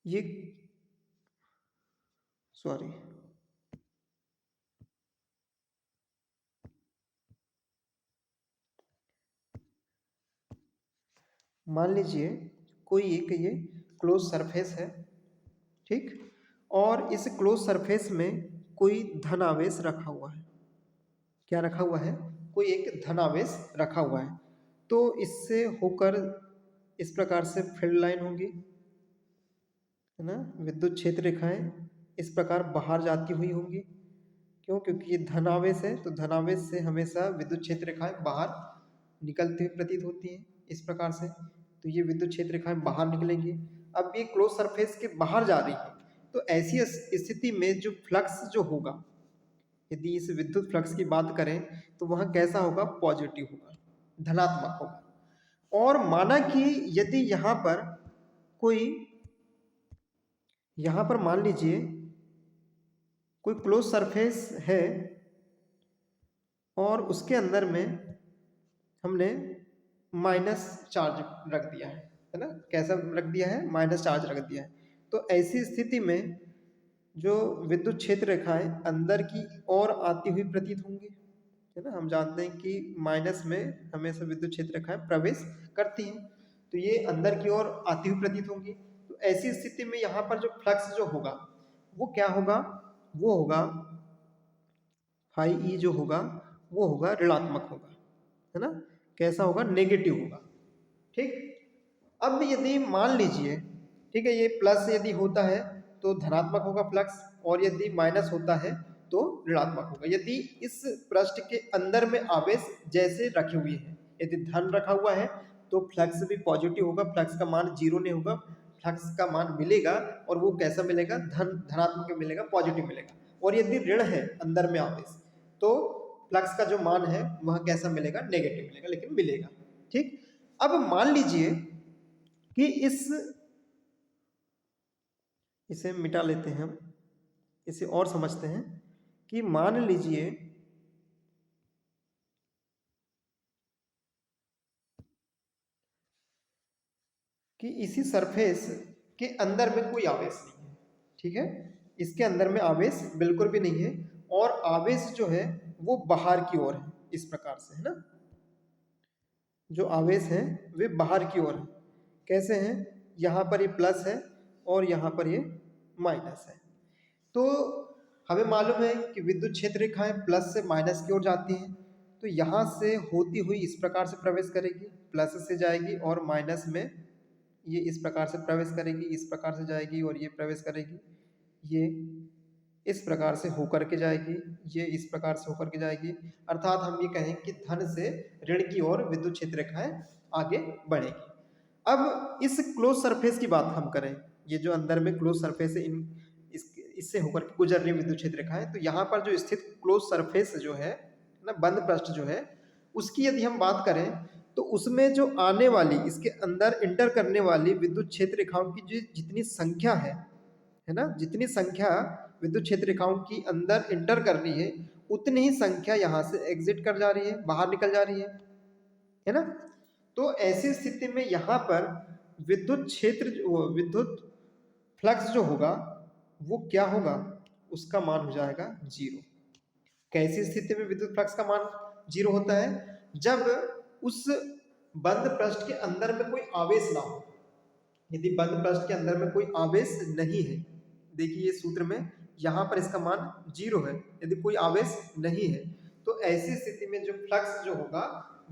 ये सॉरी मान लीजिए कोई एक ये क्लोज सरफेस है, ठीक, और इस क्लोज सरफेस में कोई धनावेश रखा हुआ है। क्या रखा हुआ है, कोई एक धनावेश रखा हुआ है। तो इससे होकर इस प्रकार से फील्ड लाइन होगी, है ना, विद्युत क्षेत्र रेखाएं इस प्रकार बाहर जाती हुई होंगी। क्यों, क्योंकि ये धनावेश है, तो धनावेश से हमेशा विद्युत क्षेत्र रेखाएं बाहर निकलती हुई प्रतीत होती हैं इस प्रकार से। तो ये विद्युत क्षेत्र रेखाएं बाहर निकलेंगी। अब ये क्लोज सरफेस के बाहर जा रही है, तो ऐसी स्थिति में जो फ्लक्स जो होगा, यदि इस विद्युत फ्लक्स की बात करें तो वह कैसा होगा, पॉजिटिव होगा, धनात्मक होगा। और माना कि यदि यहाँ पर मान लीजिए कोई क्लोज सरफेस है और उसके अंदर में हमने माइनस चार्ज रख दिया है ना, कैसा रख दिया है, माइनस चार्ज रख दिया है। तो ऐसी स्थिति में जो विद्युत क्षेत्र रेखाएं अंदर की ओर आती हुई प्रतीत होंगी, है ना। हम जानते हैं कि माइनस में हमेशा विद्युत क्षेत्र रेखाएं प्रवेश करती हैं, तो ये अंदर की ओर आती हुई प्रतीत होंगी। तो ऐसी स्थिति में यहाँ पर जो फ्लक्स जो होगा वो क्या होगा, वो होगा फाई ई जो होगा वो होगा ऋणात्मक होगा, है ना, कैसा होगा, नेगेटिव होगा, ठीक। अब यदि मान लीजिए, ठीक है, ये प्लस यदि होता है तो धनात्मक होगा फ्लक्स, और यदि माइनस होता है तो ऋणात्मक होगा। यदि इस पृष्ठ के अंदर में आवेश जैसे रखे हुए हैं, यदि धन रखा हुआ है तो फ्लक्स भी पॉजिटिव होगा, फ्लक्स का मान जीरो नहीं होगा, फ्लक्स का मान मिलेगा और वो कैसा मिलेगा, धनात्मक मिलेगा, पॉजिटिव मिलेगा। और यदि ऋण है अंदर में आवेश तो फ्लक्स का जो मान है वह कैसा मिलेगा, नेगेटिव मिलेगा, लेकिन मिलेगा, ठीक। अब मान लीजिए कि इसे मिटा लेते हैं हम, इसे और समझते हैं कि मान लीजिए कि इसी सरफेस के अंदर में कोई आवेश नहीं है, ठीक है, इसके अंदर में आवेश बिल्कुल भी नहीं है, और आवेश जो है वो बाहर की ओर है इस प्रकार से, है ना, जो आवेश है वे बाहर की ओर है। कैसे हैं, यहाँ पर ये प्लस है और यहाँ पर ये माइनस है। तो हमें मालूम है कि विद्युत क्षेत्र रेखाएं प्लस से माइनस की ओर जाती हैं, तो यहाँ से होती हुई इस प्रकार से प्रवेश करेगी, प्लस से जाएगी और माइनस में ये इस प्रकार से प्रवेश करेगी, इस प्रकार से जाएगी और ये प्रवेश करेगी, ये इस प्रकार से होकर के जाएगी, ये इस प्रकार से होकर के जाएगी। अर्थात हम ये कहें कि धन से ऋण की ओर विद्युत क्षेत्र रेखाएं आगे बढ़ेगी। अब इस क्लोज सरफेस की बात हम करें, ये जो अंदर में क्लोज सरफेस है, इससे होकर के गुजर रही विद्युत क्षेत्र रेखाएं, तो यहाँ पर जो स्थित क्लोज सरफेस जो है ना, बंद पृष्ठ जो है, उसकी यदि हम बात करें तो उसमें जो आने वाली, इसके अंदर इंटर करने वाली विद्युत क्षेत्र रेखाओं की जो जितनी संख्या है ना, जितनी संख्या विद्युत क्षेत्र रेखाओं की अंदर इंटर कर रही है उतनी ही संख्या यहाँ से एग्जिट कर जा रही है, बाहर निकल जा रही है ना। तो ऐसी स्थिति में यहाँ पर विद्युत फ्लक्स जो होगा वो क्या होगा, उसका मान हो जाएगा जीरो। कैसी स्थिति में विद्युत फ्लक्स का मान जीरो होता है, जब उस बंद पृष्ठ के अंदर में कोई आवेश ना हो। यदि बंद पृष्ठ के अंदर में कोई आवेश नहीं है, देखिए सूत्र में यहाँ पर इसका मान जीरो है, यदि कोई आवेश नहीं है तो ऐसी स्थिति में जो फ्लक्स जो होगा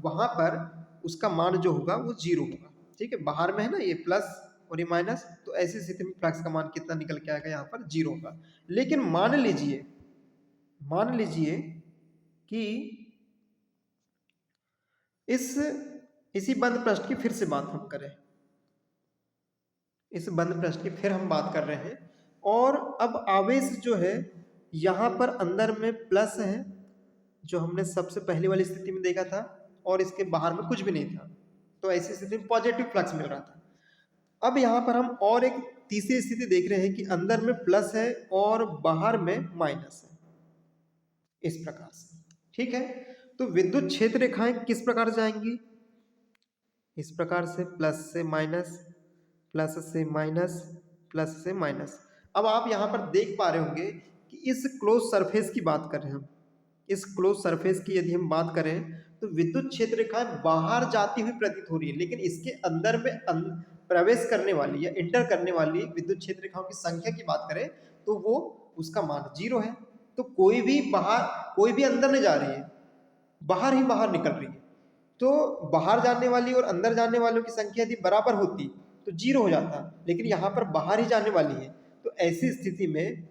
वहां पर उसका मान जो होगा वो जीरो होगा, ठीक है। बाहर में है ना ये प्लस और ये माइनस, तो ऐसी स्थिति में फ्लक्स का मान कितना निकल के आएगा, यहाँ पर 0 होगा। लेकिन मान लीजिए कि इसी बंद पृष्ठ की फिर से बात हम करें, इस बंद पृष्ठ की फिर हम बात कर रहे हैं, और अब आवेश जो है यहाँ पर अंदर में प्लस है, जो हमने सबसे पहले वाली स्थिति में देखा था, और इसके बाहर में कुछ भी नहीं था, तो ऐसी स्थिति में पॉजिटिव फ्लक्स मिल रहा था। अब यहाँ पर हम और एक तीसरी स्थिति देख रहे हैं कि अंदर में प्लस है और बाहर में माइनस है, इस प्रकार से। ठीक है, तो विद्युत क्षेत्र रेखाएं किस प्रकार जाएंगी, इस प्रकार से, प्लस से माइनस, प्लस से माइनस, प्लस से माइनस। अब आप यहाँ पर देख पा रहे होंगे कि इस क्लोज सरफेस की बात कर रहे हैं हम, इस क्लोज सरफेस की यदि हम बात करें तो विद्युत क्षेत्र रेखाएं बाहर जाती हुई प्रतीत हो रही है, लेकिन इसके अंदर में प्रवेश करने वाली या इंटर करने वाली विद्युत क्षेत्र रेखाओं की संख्या की बात करें तो वो उसका मान 0 है। तो कोई भी अंदर नहीं जा रही है, बाहर ही बाहर निकल रही है। तो बाहर जाने वाली और अंदर जाने वालों की संख्या यदि बराबर होती तो 0 हो जाता, लेकिन यहाँ पर बाहर ही जाने वाली है, तो ऐसी स्थिति में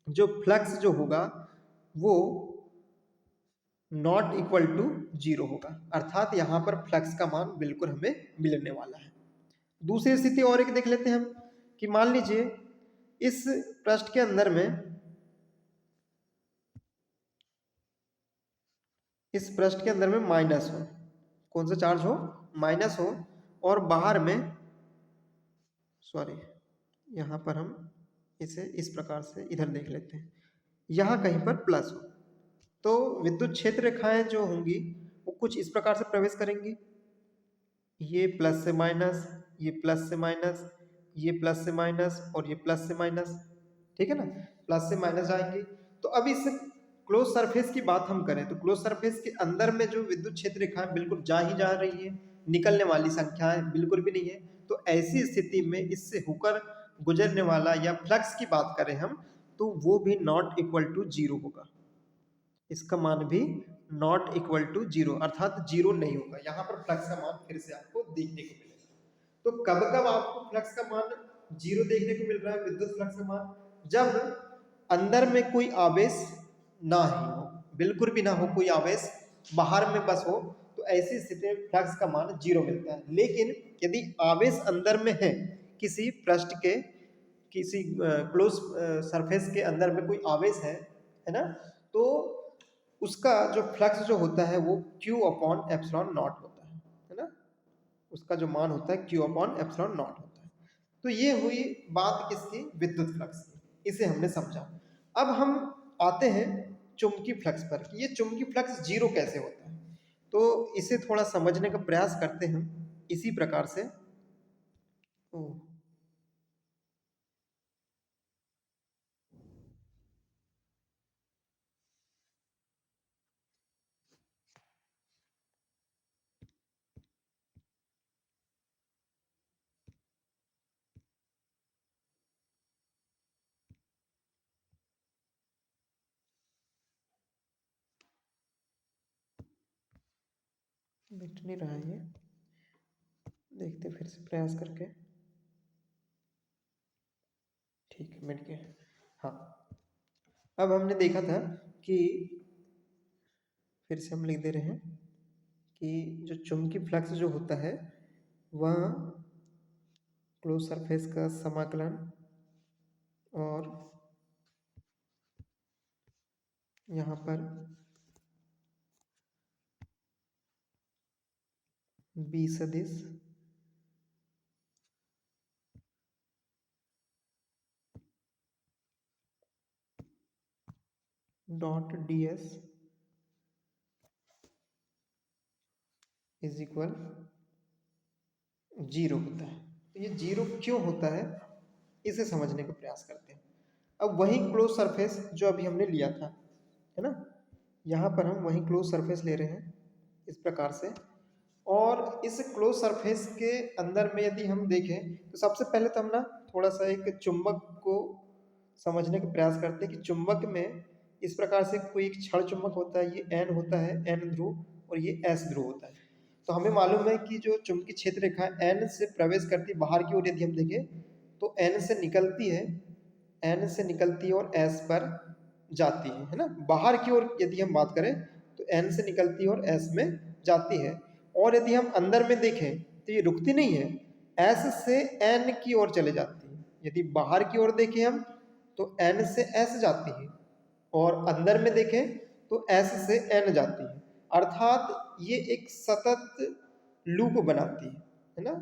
जो फ्लक्स जो होगा वो नॉट इक्वल टू 0 होगा, अर्थात यहाँ पर फ्लक्स का मान बिल्कुल हमें मिलने वाला है। दूसरी स्थिति और एक देख लेते हैं हम कि मान लीजिए इस पृष्ठ के अंदर में, इस पृष्ठ के अंदर में माइनस हो, कौन सा चार्ज हो, माइनस हो, और बाहर में, सॉरी, यहाँ पर हम इसे इस प्रकार से इधर देख लेते हैं, यहाँ कहीं पर प्लस हो, तो विद्युत क्षेत्र रेखाएं जो होंगी वो कुछ इस प्रकार से प्रवेश करेंगी, ये प्लस से माइनस, ये प्लस से माइनस, ये प्लस से माइनस, और ये प्लस से माइनस, ठीक है ना, प्लस से माइनस जाएंगे। तो अब इस क्लोज सरफेस की बात हम करें तो क्लोज सरफेस के अंदर में जो विद्युत क्षेत्र रेखाएं बिल्कुल जा ही जा रही है, निकलने वाली संख्याएं बिल्कुल भी नहीं है। तो ऐसी स्थिति में इससे होकर गुजरने वाला या फ्लक्स की बात करें हम तो वो भी नॉट इक्वल टू 0 होगा, इसका मान भी नॉट इक्वल टू 0 अर्थात 0 नहीं होगा। यहाँ पर फ्लक्स का मान फिर से आपको देखने को मिलेगा। तो कब कब आपको फ्लक्स का मान 0 देखने को मिल रहा है, विद्युत फ्लक्स का मान, जब अंदर में कोई आवेश ना ही हो, बिल्कुल भी ना हो कोई आवेश, बाहर में बस हो, तो ऐसी स्थिति में फ्लक्स का मान 0 मिलता है। लेकिन यदि आवेश अंदर में है, किसी पृष्ठ के किसी क्लोज सरफेस के अंदर में कोई आवेश है ना, तो उसका जो फ्लक्स जो होता है वो Q अपॉन एप्सिलॉन नॉट होता है ना, उसका जो मान होता है Q अपॉन एप्सिलॉन नॉट होता है। तो ये हुई बात किसकी, विद्युत फ्लक्स की, इसे हमने समझा। अब हम आते हैं चुंबकीय फ्लक्स पर कि ये चुंबकीय फ्लक्स 0 कैसे होता है, तो इसे थोड़ा समझने का प्रयास करते हैं इसी प्रकार से। मिट नहीं रहा है ये, देखते फिर से प्रयास करके, ठीक है मिट गया। हाँ, अब हमने देखा था कि फिर से हम लिख दे रहे हैं कि जो चुंबकीय फ्लक्स जो होता है वह क्लोज सरफेस का समाकलन और यहाँ पर बी सदिश डॉट ds इज इक्वल 0 होता है। तो ये 0 क्यों होता है इसे समझने का प्रयास करते हैं। अब वही क्लोज सरफेस जो अभी हमने लिया था, है ना, यहाँ पर हम वही क्लोज सरफेस ले रहे हैं इस प्रकार से, और इस क्लोज सरफेस के अंदर में यदि हम देखें तो सबसे पहले तो हम ना थोड़ा सा एक चुंबक को समझने का प्रयास करते हैं कि चुंबक में इस प्रकार से कोई एक क्षण चुंबक होता है, ये N होता है, N ध्रुव, और ये S ध्रुव होता है। तो हमें मालूम है कि जो चुंबकीय क्षेत्र रेखा N से प्रवेश करती बाहर की ओर यदि हम देखें तो N से निकलती है, N से निकलती है और S पर जाती है ना। बाहर की ओर यदि हम बात करें तो N से निकलती है और S में जाती है। और यदि हम अंदर में देखें तो ये रुकती नहीं है, S से N की ओर चले जाती है। यदि बाहर की ओर देखें हम तो N से S जाती है और अंदर में देखें तो S से N जाती है। अर्थात ये एक सतत लूप बनाती है ना।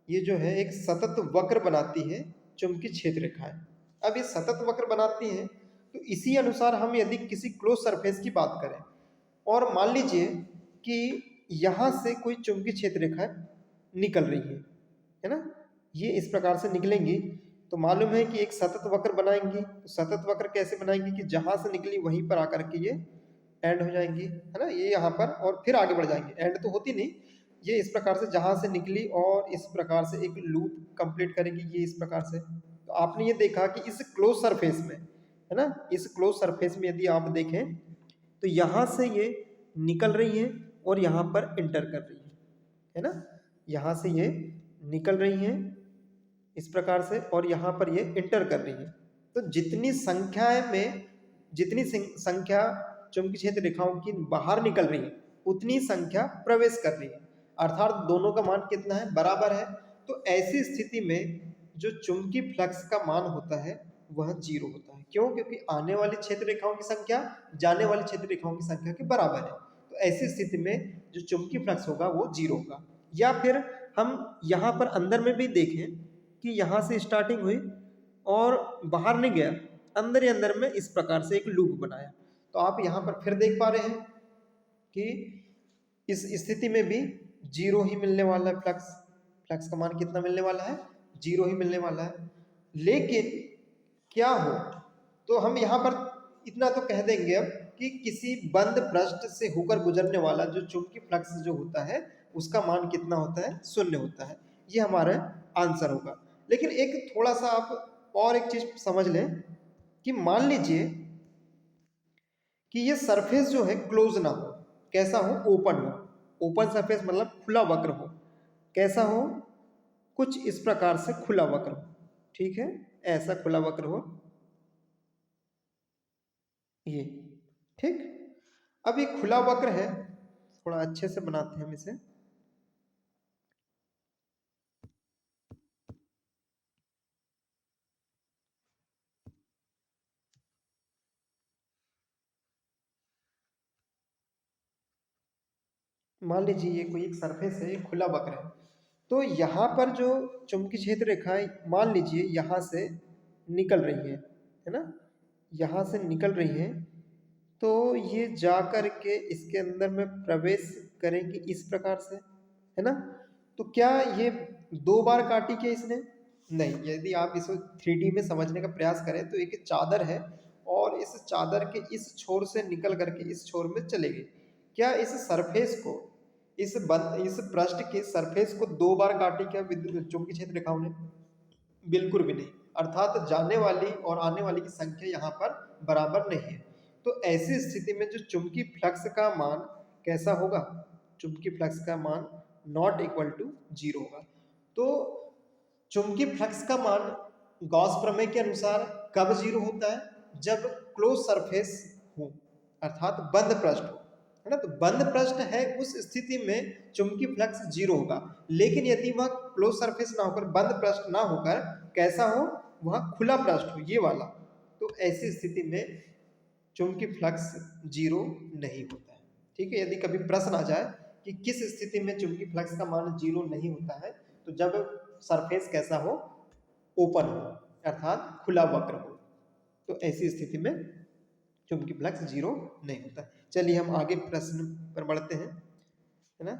ये जो है एक सतत वक्र बनाती है चुंबकीय क्षेत्र रेखाएं। अब ये सतत वक्र बनाती हैं तो इसी अनुसार हम यदि किसी क्लोज सरफेस की बात करें और मान लीजिए कि यहाँ से कोई चुंबकीय क्षेत्र रेखाएं निकल रही है ना, ये इस प्रकार से निकलेंगी तो मालूम है कि एक सतत वक्र बनाएंगी। तो सतत वक्र कैसे बनाएंगी कि जहां से निकली वहीं पर आकर के ये एंड हो जाएंगी है ना, ये यहाँ पर और फिर आगे बढ़ जाएंगे। एंड तो होती नहीं, ये इस प्रकार से जहां से निकली और इस प्रकार से एक लूप कंप्लीट करेगी ये इस प्रकार से। तो आपने ये देखा कि इस क्लोज सरफेस में है ना, इस क्लोज सरफेस में यदि आप देखें तो यहाँ से ये निकल रही है और यहाँ पर इंटर कर रही है ना। यहाँ से ये निकल रही है इस प्रकार से और यहाँ पर ये इंटर कर रही है। तो जितनी संख्या में जितनी संख्या चुंबकीय क्षेत्र रेखाओं की बाहर निकल रही है उतनी संख्या प्रवेश कर रही है, अर्थात दोनों का मान कितना है, बराबर है। तो ऐसी स्थिति में जो चुंबकीय फ्लक्स का मान होता है वह 0 होता है। क्यों? क्योंकि आने वाली क्षेत्र रेखाओं की संख्या जाने वाली क्षेत्र रेखाओं की संख्या के बराबर है। तो ऐसी स्थिति में जो चुंबकीय फ्लक्स होगा वो 0 होगा। या फिर हम यहाँ पर अंदर में भी देखें कि यहाँ से स्टार्टिंग हुई और बाहर नहीं गया, अंदर ही अंदर में इस प्रकार से एक लूप बनाया। तो आप यहाँ पर फिर देख पा रहे हैं कि इस स्थिति में भी 0 ही मिलने वाला है। फ्लक्स का मान कितना मिलने वाला है, 0 ही मिलने वाला है। लेकिन क्या हो, तो हम यहाँ पर इतना तो कह देंगे अब कि किसी बंद पृष्ठ से होकर गुजरने वाला जो चुंबकीय फ्लक्स जो होता है उसका मान कितना होता है, 0 होता है। ये हमारा आंसर होगा। लेकिन एक थोड़ा सा आप और एक चीज समझ लें कि मान लीजिए कि ये सरफेस जो है क्लोज ना हो, कैसा हो, ओपन हो। ओपन सरफेस मतलब खुला वक्र हो। कैसा हो, कुछ इस प्रकार से खुला वक्र हो, ठीक है, ऐसा खुला वक्र हो ये, ठीक। अब ये खुला वक्र है, थोड़ा अच्छे से बनाते हैं हम इसे। मान लीजिए ये कोई एक सरफेस है, एक खुला वक्र है। तो यहाँ पर जो चुंबकीय क्षेत्र रेखाएं मान लीजिए यहाँ से निकल रही है ना, यहाँ से निकल रही है तो ये जा कर के इसके अंदर में प्रवेश करेंगी इस प्रकार से, है ना। तो क्या ये 2 बार काटी क्या इसने? नहीं। यदि आप इसको 3D में समझने का प्रयास करें तो एक चादर है और इस चादर के इस छोर से निकल करके इस छोर में चले गई। क्या इस सरफेस को, इस पृष्ठ के सरफेस को 2 बार काटी क्या चुंबकीय क्षेत्र रेखाओं ने? बिल्कुल भी नहीं। अर्थात जाने वाली और आने वाली की संख्या यहाँ पर बराबर नहीं है। तो ऐसी स्थिति में जो चुंबकीय फ्लक्स का मान कैसा होगा, चुंबकीय फ्लक्स का मान नॉट इक्वल टू 0 होगा। तो चुंबकीय फ्लक्स का मान गॉस प्रमेय के अनुसार कब 0 होता है? जब क्लोज सरफेस हो, अर्थात बंद पृष्ठ हो, है ना। तो बंद पृष्ठ है उस स्थिति में चुंबकीय फ्लक्स 0 होगा। लेकिन यदि वह क्लोज सरफेस ना होकर, बंद पृष्ठ ना होकर कैसा हो, वह खुला पृष्ठ हो, ये वाला, तो ऐसी स्थिति में चुंबकीय फ्लक्स 0 नहीं होता है, ठीक है। यदि कभी प्रश्न आ जाए कि किस स्थिति में चुंबकीय फ्लक्स का मान 0 नहीं होता है, तो जब सरफेस कैसा हो, ओपन हो, अर्थात खुला वक्र हो, तो ऐसी स्थिति में चुंबकीय फ्लक्स 0 नहीं होता। चलिए हम आगे प्रश्न पर बढ़ते हैं, है ना।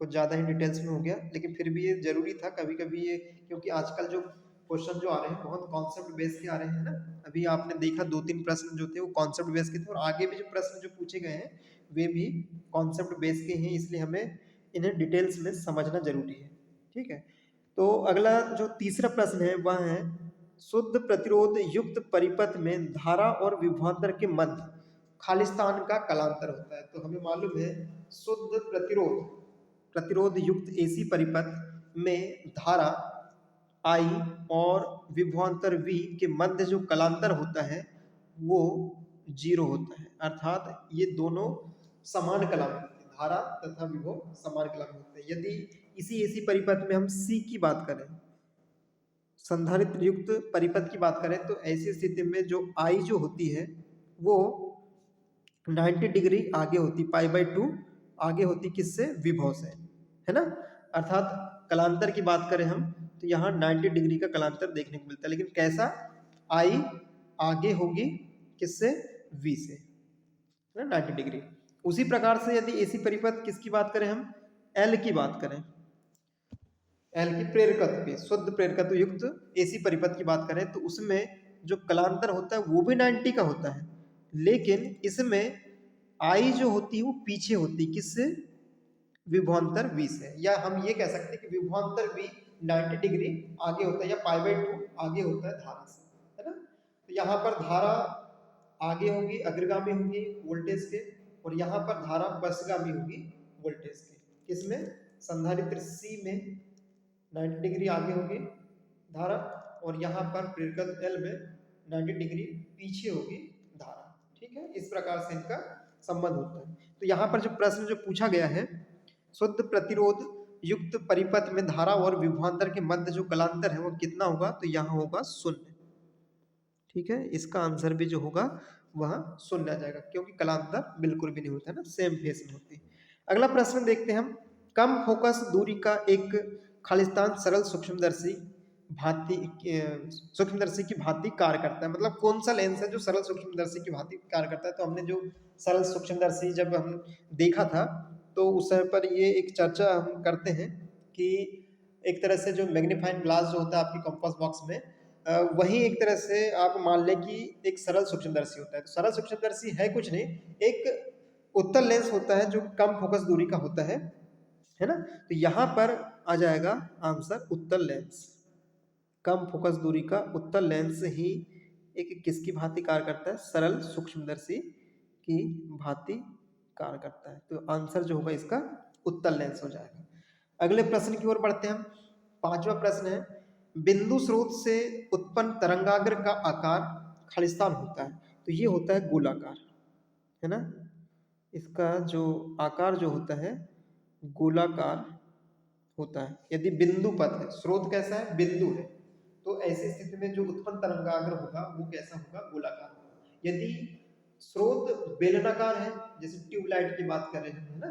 कुछ ज़्यादा ही डिटेल्स में हो गया, लेकिन फिर भी ये जरूरी था कभी कभी ये, क्योंकि आजकल जो क्वेश्चन जो आ रहे हैं बहुत कॉन्सेप्ट बेस के आ रहे हैं ना। अभी आपने देखा 2-3 प्रश्न जो थे वो कॉन्सेप्ट बेस के थे और आगे भी जो प्रश्न जो पूछे गए हैं वे भी कॉन्सेप्ट बेस के हैं, इसलिए हमें इन्हें डिटेल्स में समझना जरूरी है, ठीक है। तो अगला जो तीसरा प्रश्न है वह है, शुद्ध प्रतिरोध युक्त परिपथ में धारा और विभवांतर के मध्य खालिस्तान का कलांतर होता है। तो हमें मालूम है शुद्ध प्रतिरोध प्रतिरोध युक्त एसी परिपथ में धारा I और विभवांतर V के मध्य जो कलांतर होता है वो 0 होता है, अर्थात ये दोनों समान कला में होते हैं, धारा तथा विभव समान कला में होते हैं। यदि इसी एसी परिपथ में हम C की बात करें, संधारित्र युक्त परिपथ की बात करें, तो ऐसी स्थिति में जो I जो होती है वो 90 डिग्री आगे होती, π/2 आगे होती किससे, विभव से, है ना। अर्थात कलांतर की बात करें हम तो यहाँ 90 डिग्री का कलांतर देखने को मिलता है, लेकिन कैसा, I आगे होगी किससे, V से, है ना, 90 डिग्री। उसी प्रकार से यदि एसी परिपथ किसकी बात करें हम, L की बात करें, L की प्रेरकत्व की, शुद्ध प्रेरकत्व युक्त एसी परिपथ की बात करें तो उसमें जो कलांतर होता है वो भी 90 का होता है, लेकिन इसमें I जो होती है वो पीछे होती, किससे, विभवांतर V से, या हम ये कह सकते हैं कि विभवांतर V 90 डिग्री आगे होता है या π/2 आगे होता है धारा से, है ना। तो यहाँ पर धारा आगे होगी, अग्रगामी होगी वोल्टेज के, और यहाँ पर धारा पश्चगामी होगी वोल्टेज के, किसमें, संधारित्र C में 90 डिग्री आगे होगी धारा, और यहाँ पर प्रेरकत्व L में 90 डिग्री पीछे होगी धारा, ठीक है। इस प्रकार से इनका संबंध होता है। तो यहाँ पर जो प्रश्न जो पूछा गया है, शुद्ध प्रतिरोध युक्त परिपथ में धारा और विभवांतर के मध्य जो कलांतर है वो कितना होगा, तो यहाँ होगा 0, ठीक है। इसका आंसर भी जो होगा वह 0 आ जाएगा, क्योंकि कलांतर बिल्कुल भी नहीं होता है ना, सेम फेस में होती है। अगला प्रश्न देखते हैं हम, कम फोकस दूरी का एक खालिस्तान सरल सूक्ष्मदर्शी सूक्ष्मदर्शी की भांति कार्य करता है, मतलब कौन सा लेंस है जो सरल सूक्ष्मदर्शी की भांति कार्य करता है। तो हमने जो सरल सूक्ष्मदर्शी जब हम देखा था तो उस समय पर ये एक चर्चा हम करते हैं कि एक तरह से जो मैग्नीफाइंग ग्लास जो होता है आपकी कंपास बॉक्स में, वही एक तरह से आप मान लें कि एक सरल सूक्ष्मदर्शी होता है। तो सरल सूक्ष्मदर्शी है कुछ नहीं, एक उत्तल लेंस होता है जो कम फोकस दूरी का होता है ना। तो यहाँ पर आ जाएगा आंसर उत्तल लेंस, कम फोकस दूरी का उत्तल लेंस ही एक किसकी भांति कार्य करता है, सरल सूक्ष्मदर्शी की भांति कार्य करता है। तो आंसर जो होगा इसका उत्तल लेंस हो जाएगा। अगले प्रश्न की ओर बढ़ते हैं हम। पांचवा प्रश्न है, बिंदु स्रोत से उत्पन्न तरंगाग्र का आकार खालिस्तान होता है, तो ये होता है गोलाकार, है ना। इसका जो आकार जो होता है गोलाकार होता है। यदि बिंदु पथ है, स्रोत कैसा है, बिंदु है, तो ऐसी स्थिति में जो उत्पन्न तरंगाग्र होगा वो कैसा होगा, गोलाकार होगा। यदि स्रोत बेलनाकार है, जैसे ट्यूबलाइट की बात कर रहे हैं, है ना,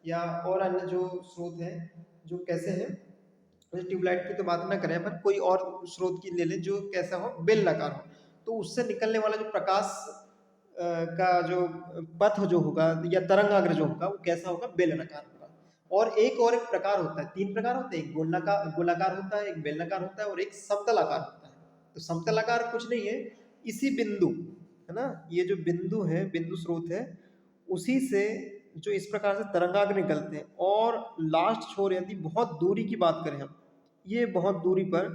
या और अन्य जो स्रोत है जो कैसे हैं, ट्यूबलाइट की तो बात ना करें, पर कोई और स्रोत की ले लें जो कैसा हो, बेलनाकार हो, तो उससे निकलने वाला जो प्रकाश का जो पथ जो होगा या तरंगाग्र जो होगा वो कैसा होगा, बेलनाकार होगा। और एक प्रकार होता है, 3 प्रकार होते हैं, एक गोलाकार होता है, एक बेलनाकार होता है और एक समतलाकार होता है। तो समतलाकार कुछ नहीं है, इसी बिंदु, है ना, ये जो बिंदु है, बिंदु स्रोत है, उसी से जो इस प्रकार से तरंगाग्र निकलते हैं, और लास्ट छोर यदि बहुत दूरी की बात करें हम, ये बहुत दूरी पर,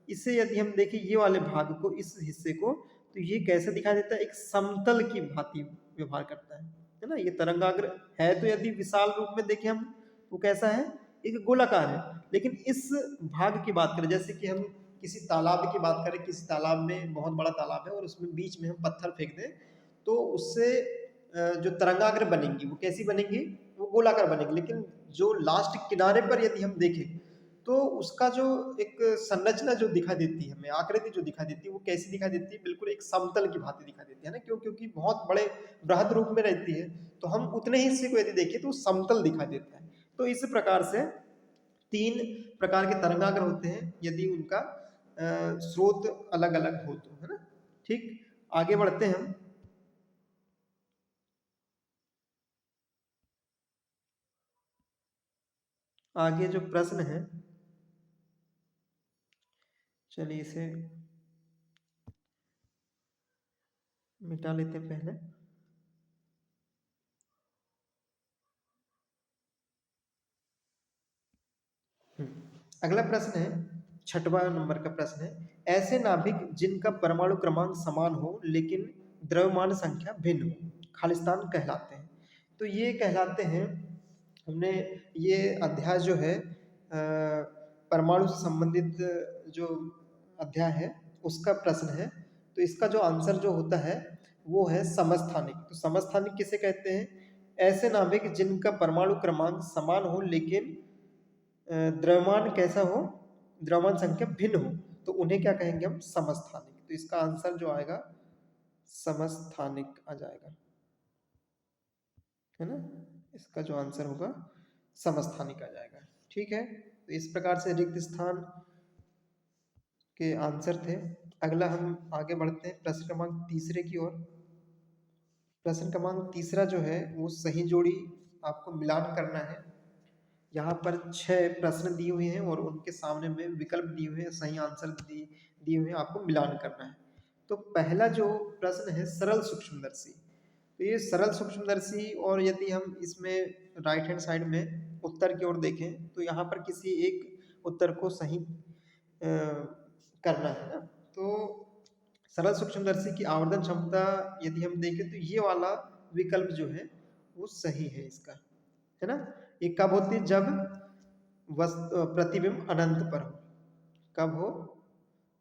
इसे यदि हम देखें ये वाले भाग को, इस हिस्से को, तो ये कैसे दिखाई देता है, एक समतल की भांति व्यवहार करता है ना। ये तरंगाग्र है तो यदि विशाल रूप में देखें हम, वो कैसा है, एक गोलाकार है। लेकिन इस भाग की बात करें, जैसे कि हम किसी तालाब की बात करें, किसी तालाब में, बहुत बड़ा तालाब है और उसमें बीच में हम पत्थर फेंक दें, तो उससे जो तरंगाग्र बनेंगी वो कैसी बनेंगी, वो गोलाकार बनेंगी। लेकिन जो लास्ट किनारे पर यदि हम देखें तो उसका जो एक संरचना जो दिखाई देती है हमें, आकृति जो दिखाई देती है, वो कैसी दिखाई देती है, बिल्कुल एक समतल की भांति दिखाई देती है ना। क्योंकि बहुत बड़े बृहद रूप में रहती है, तो हम उतने ही हिस्से को यदि देखें तो समतल दिखाई देता है। तो इस प्रकार से 3 प्रकार के तरंगाग्र होते हैं यदि उनका स्रोत अलग अलग हो तो, है ना। ठीक, आगे बढ़ते हैं हम। आगे जो प्रश्न है, चलिए इसे मिटा लेते हैं पहले। अगला प्रश्न है, 6वां नंबर का प्रश्न है, ऐसे नाभिक जिनका परमाणु क्रमांक समान हो लेकिन द्रव्यमान संख्या भिन्न हो, खालिस्तान कहलाते हैं। तो ये कहलाते हैं हमने ये अध्याय जो है परमाणु से संबंधित जो अध्याय है उसका प्रश्न है। तो इसका जो आंसर जो होता है वो है समस्थानिक। तो समस्थानिक किसे कहते हैं? ऐसे नाभिक जिनका परमाणु क्रमांक समान हो लेकिन द्रव्यमान कैसा हो, द्रव्यमान संख्या भिन्न हो, तो उन्हें क्या कहेंगे हम? समस्थानिक। तो इसका आंसर जो आएगा समस्थानिक आ जाएगा, है ना। इसका जो आंसर होगा समस्थानिक आ जाएगा। ठीक है, तो इस प्रकार से रिक्त स्थान के आंसर थे। अगला हम आगे बढ़ते हैं प्रश्न क्रमांक तीसरे की ओर। प्रश्न क्रमांक तीसरा जो है वो सही जोड़ी आपको मिलान करना है। यहाँ पर 6 प्रश्न दिए हुए हैं और उनके सामने में विकल्प दिए हुए हैं, सही आंसर दिए हुए हैं, आपको मिलान करना है। तो पहला जो प्रश्न है सरल सूक्ष्मदर्शी। तो ये सरल सूक्ष्मदर्शी, और यदि हम इसमें राइट हैंड साइड में उत्तर की ओर देखें तो यहाँ पर किसी एक उत्तर को सही करना है ना। तो सरल सूक्ष्मदर्शी की आवर्धन क्षमता यदि हम देखें तो ये वाला विकल्प जो है वो सही है इसका, है ना। ये कब होती है? जब प्रतिबिंब अनंत पर हो। कब हो?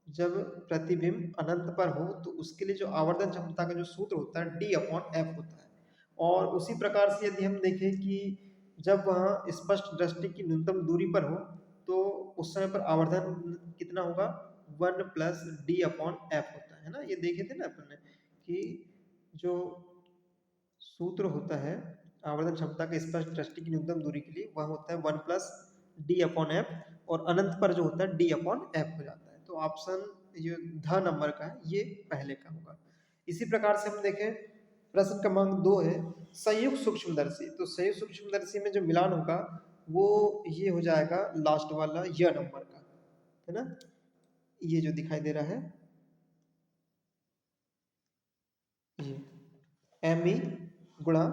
जब प्रतिबिंब अनंत पर हो। तो उसके लिए जो आवर्धन क्षमता का जो सूत्र होता है D/F होता है। और उसी प्रकार से यदि हम देखें कि जब वह स्पष्ट दृष्टि की न्यूनतम दूरी पर हो तो उस समय पर आवर्धन कितना होगा? 1 + D/F होता है ना। ये देखे थे ना अपन ने कि जो सूत्र होता है आवर्धन क्षमता के स्पष्ट दृष्टि की न्यूनतम दूरी के लिए वह होता है 1 + D/F, और अनंत पर जो होता है D/F हो जाता है। तो ऑप्शन जो ध नंबर का है ये पहले का होगा। इसी प्रकार से हम देखें प्रश्न क्रमांक 2 है संयुक्त सूक्ष्मदर्शी। तो संयुक्त सूक्ष्मदर्शी में जो मिलान होगा वो ये हो जाएगा लास्ट वाला य नंबर का, है ना। ये जो दिखाई दे रहा है ये ME गुणा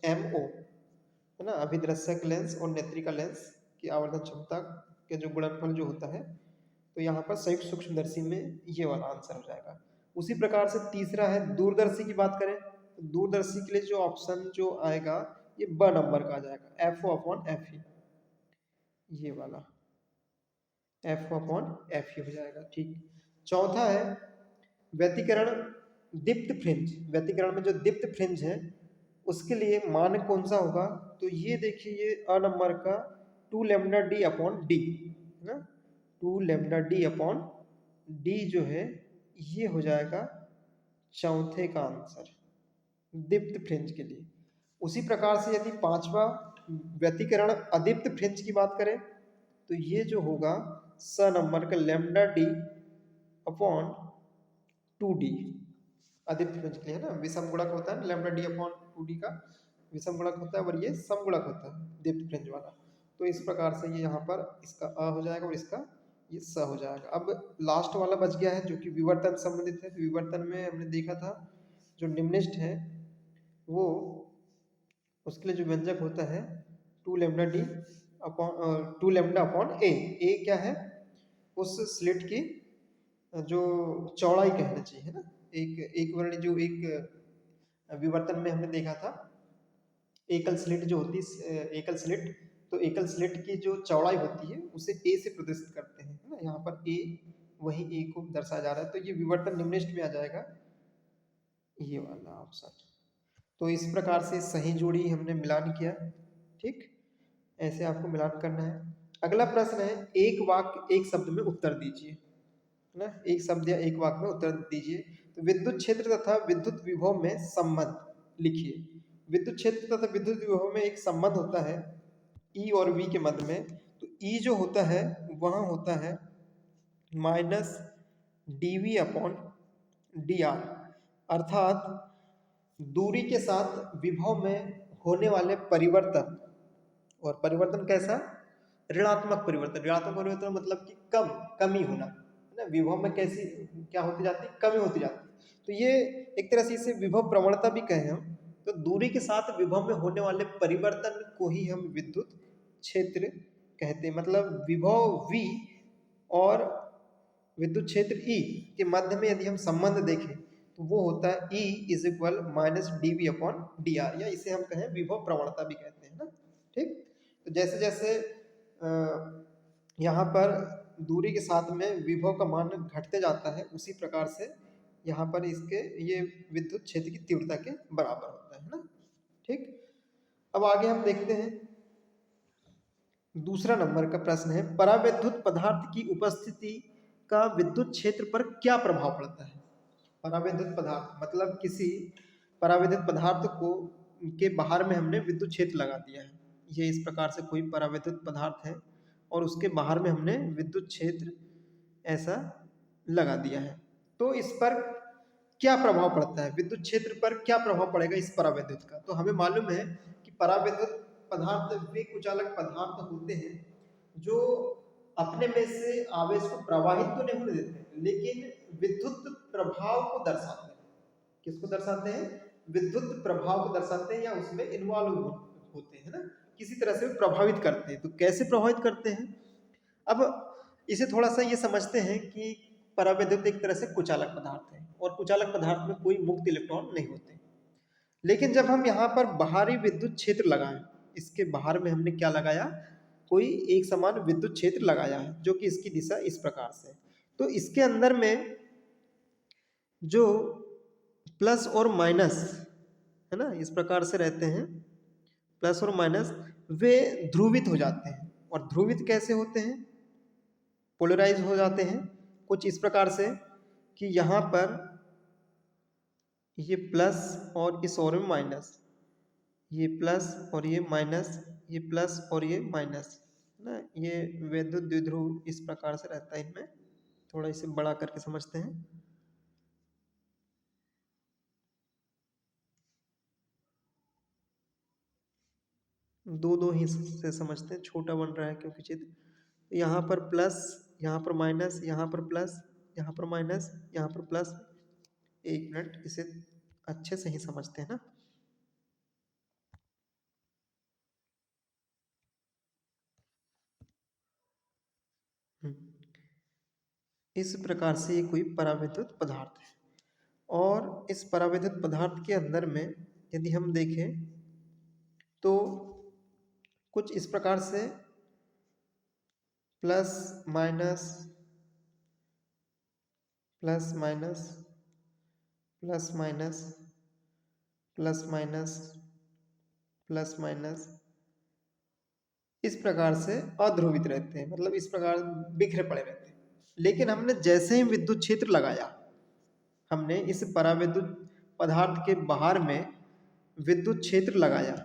MO, है ना। अभिदर्शक लेंस और नेत्रिका लेंस की आवर्धन क्षमता के जो गुणनफल जो होता है, तो यहाँ पर संयुक्त सूक्ष्मदर्शी में ये वाला आंसर हो जाएगा। उसी प्रकार से तीसरा है दूरदर्शी की बात करें तो दूरदर्शी के लिए जो ऑप्शन जो आएगा ये ब नंबर का आ जाएगा FO/FE, ये वाला FO/FE हो जाएगा। ठीक। चौथा है व्यतिकरण दीप्त फ्रिंज। व्यतिकरण में जो दीप्त फ्रिंज है उसके लिए मान कौन सा होगा? तो ये देखिए ये अ नंबर का 2λD/D, है ना। 2λD/D जो है ये हो जाएगा चौथे का आंसर दीप्त फ्रिंज के लिए। उसी प्रकार से यदि पांचवा व्यतिकरण अदीप्त फ्रिंज की बात करें तो ये जो होगा स नंबर का λD/2D अदीप्त फ्रिंज के लिए, है ना। विषम गुणक होता है λD/2D का विषम गुणक होता है, और ये समगुणक होता है दीप्त फ्रिंज वाला। तो इस प्रकार से ये यहाँ पर इसका अ हो जाएगा और इसका ये स हो जाएगा। अब लास्ट वाला बच गया है जो कि विवर्तन संबंधित है। तो विवर्तन में हमने देखा था जो निम्नलिखित है वो उसके लिए जो व्यंजक होता है 2λ/A। ए क्या है? उस स्लिट की जो चौड़ाई कहना चाहिए, है ना। एक वर्ण जो एक विवर्तन में हमने देखा था एकल स्लिट जो होती है एकल स्लिट, तो एकल स्लिट की जो चौड़ाई होती है उसे ए से प्रदर्शित करते हैं, है ना। यहाँ पर ए वही ए को दर्शाया जा रहा है। तो ये विवर्तन निम्नलिखित में आ जाएगा ये वाला ऑप्शन। तो इस प्रकार से सही जोड़ी हमने मिलान किया। ठीक, ऐसे आपको मिलान करना है। अगला प्रश्न है एक वाक्य एक शब्द में उत्तर दीजिए, है ना। एक शब्द या एक वाक्य में उत्तर दीजिए। तो विद्युत क्षेत्र तथा विद्युत विभव में संबंध लिखिए। विद्युत क्षेत्र तथा विद्युत विभव में एक संबंध होता है ई और वी के मध्य में। तो ई जो होता है वह होता है -dV/dr, अर्थात दूरी के साथ विभव में होने वाले परिवर्तन। और परिवर्तन कैसा? ऋणात्मक परिवर्तन। ऋणात्मक परिवर्तन मतलब कि कमी होना, है ना। विभव में कैसी क्या होती जाती है? कमी होती जाती है। तो ये एक तरह से इसे विभव प्रवणता भी कहें हम। तो दूरी के साथ विभव में होने वाले परिवर्तन को ही हम विद्युत क्षेत्र कहते हैं। मतलब विभव V और विद्युत क्षेत्र E के मध्य में यदि हम संबंध देखें तो वो होता है E = -dV/dr, या इसे हम कहें विभव प्रवणता भी कहते हैं ना। ठीक, तो जैसे जैसे यहाँ पर दूरी के साथ में विभव का मान घटते जाता है, उसी प्रकार से यहाँ पर इसके ये विद्युत क्षेत्र की तीव्रता के बराबर होता है ना। ठीक, अब आगे हम देखते हैं दूसरा नंबर का प्रश्न है, परावैद्युत पदार्थ की उपस्थिति का विद्युत क्षेत्र पर क्या प्रभाव पड़ता है। परावैद्युत पदार्थ मतलब किसी परावैद्युत पदार्थ को के बाहर में हमने विद्युत क्षेत्र लगा दिया है। ये इस प्रकार से कोई परावैद्युत पदार्थ है और उसके बाहर में हमने विद्युत क्षेत्र ऐसा लगा दिया है, तो इस पर क्या प्रभाव पड़ता है, विद्युत क्षेत्र पर क्या प्रभाव पड़ेगा इस परावैद्युत का। तो हमें मालूम है कि परावैद्युत पदार्थ वे कुचालक पदार्थ होते हैं जो अपने में से आवेश को प्रवाहित तो नहीं होने देते, लेकिन विद्युत प्रभाव को दर्शाते हैं। किसको दर्शाते हैं, विद्युत प्रभाव को दर्शाते हैं, या उसमें इन्वॉल्व होते हैं ना, किसी तरह से प्रभावित करते हैं। तो कैसे प्रभावित करते हैं, अब इसे थोड़ा सा ये समझते हैं कि परावैद्युत एक तरह से कुचालक पदार्थ है और कुचालक पदार्थ में कोई मुक्त इलेक्ट्रॉन नहीं होते। लेकिन जब हम यहाँ पर बाहरी विद्युत क्षेत्र लगाएं, इसके बाहर में हमने क्या लगाया, कोई एक समान विद्युत क्षेत्र लगाया है जो कि इसकी दिशा इस प्रकार से, तो इसके अंदर में जो प्लस और माइनस है ना, इस प्रकार से रहते हैं, प्लस और माइनस वे ध्रुवित हो जाते हैं। और ध्रुवित कैसे होते हैं, पोलराइज हो जाते हैं कुछ इस प्रकार से कि यहाँ पर ये प्लस और इस और में माइनस, ये प्लस और ये माइनस, ये प्लस और ये माइनस ना, ये वैद्युत द्विध्रुव इस प्रकार से रहता है। इनमें थोड़ा इसे बड़ा करके समझते हैं, दो दो ही से समझते हैं, छोटा बन रहा है क्योंकि चित्र। यहाँ पर प्लस, यहाँ पर माइनस, यहाँ पर प्लस, यहाँ पर माइनस, यहाँ पर प्लस। एक मिनट, इसे अच्छे से ही समझते हैं ना। इस प्रकार से ये कोई परावैद्युत पदार्थ है, और इस परावैद्युत पदार्थ के अंदर में यदि हम देखें तो कुछ इस प्रकार से plus minus plus minus plus minus plus minus plus minus इस प्रकार से अध्रुवित रहते हैं, मतलब इस प्रकार बिखरे पड़े रहते हैं। लेकिन हमने जैसे ही विद्युत क्षेत्र लगाया, हमने इस परावैद्युत पदार्थ के बाहर में विद्युत क्षेत्र लगाया,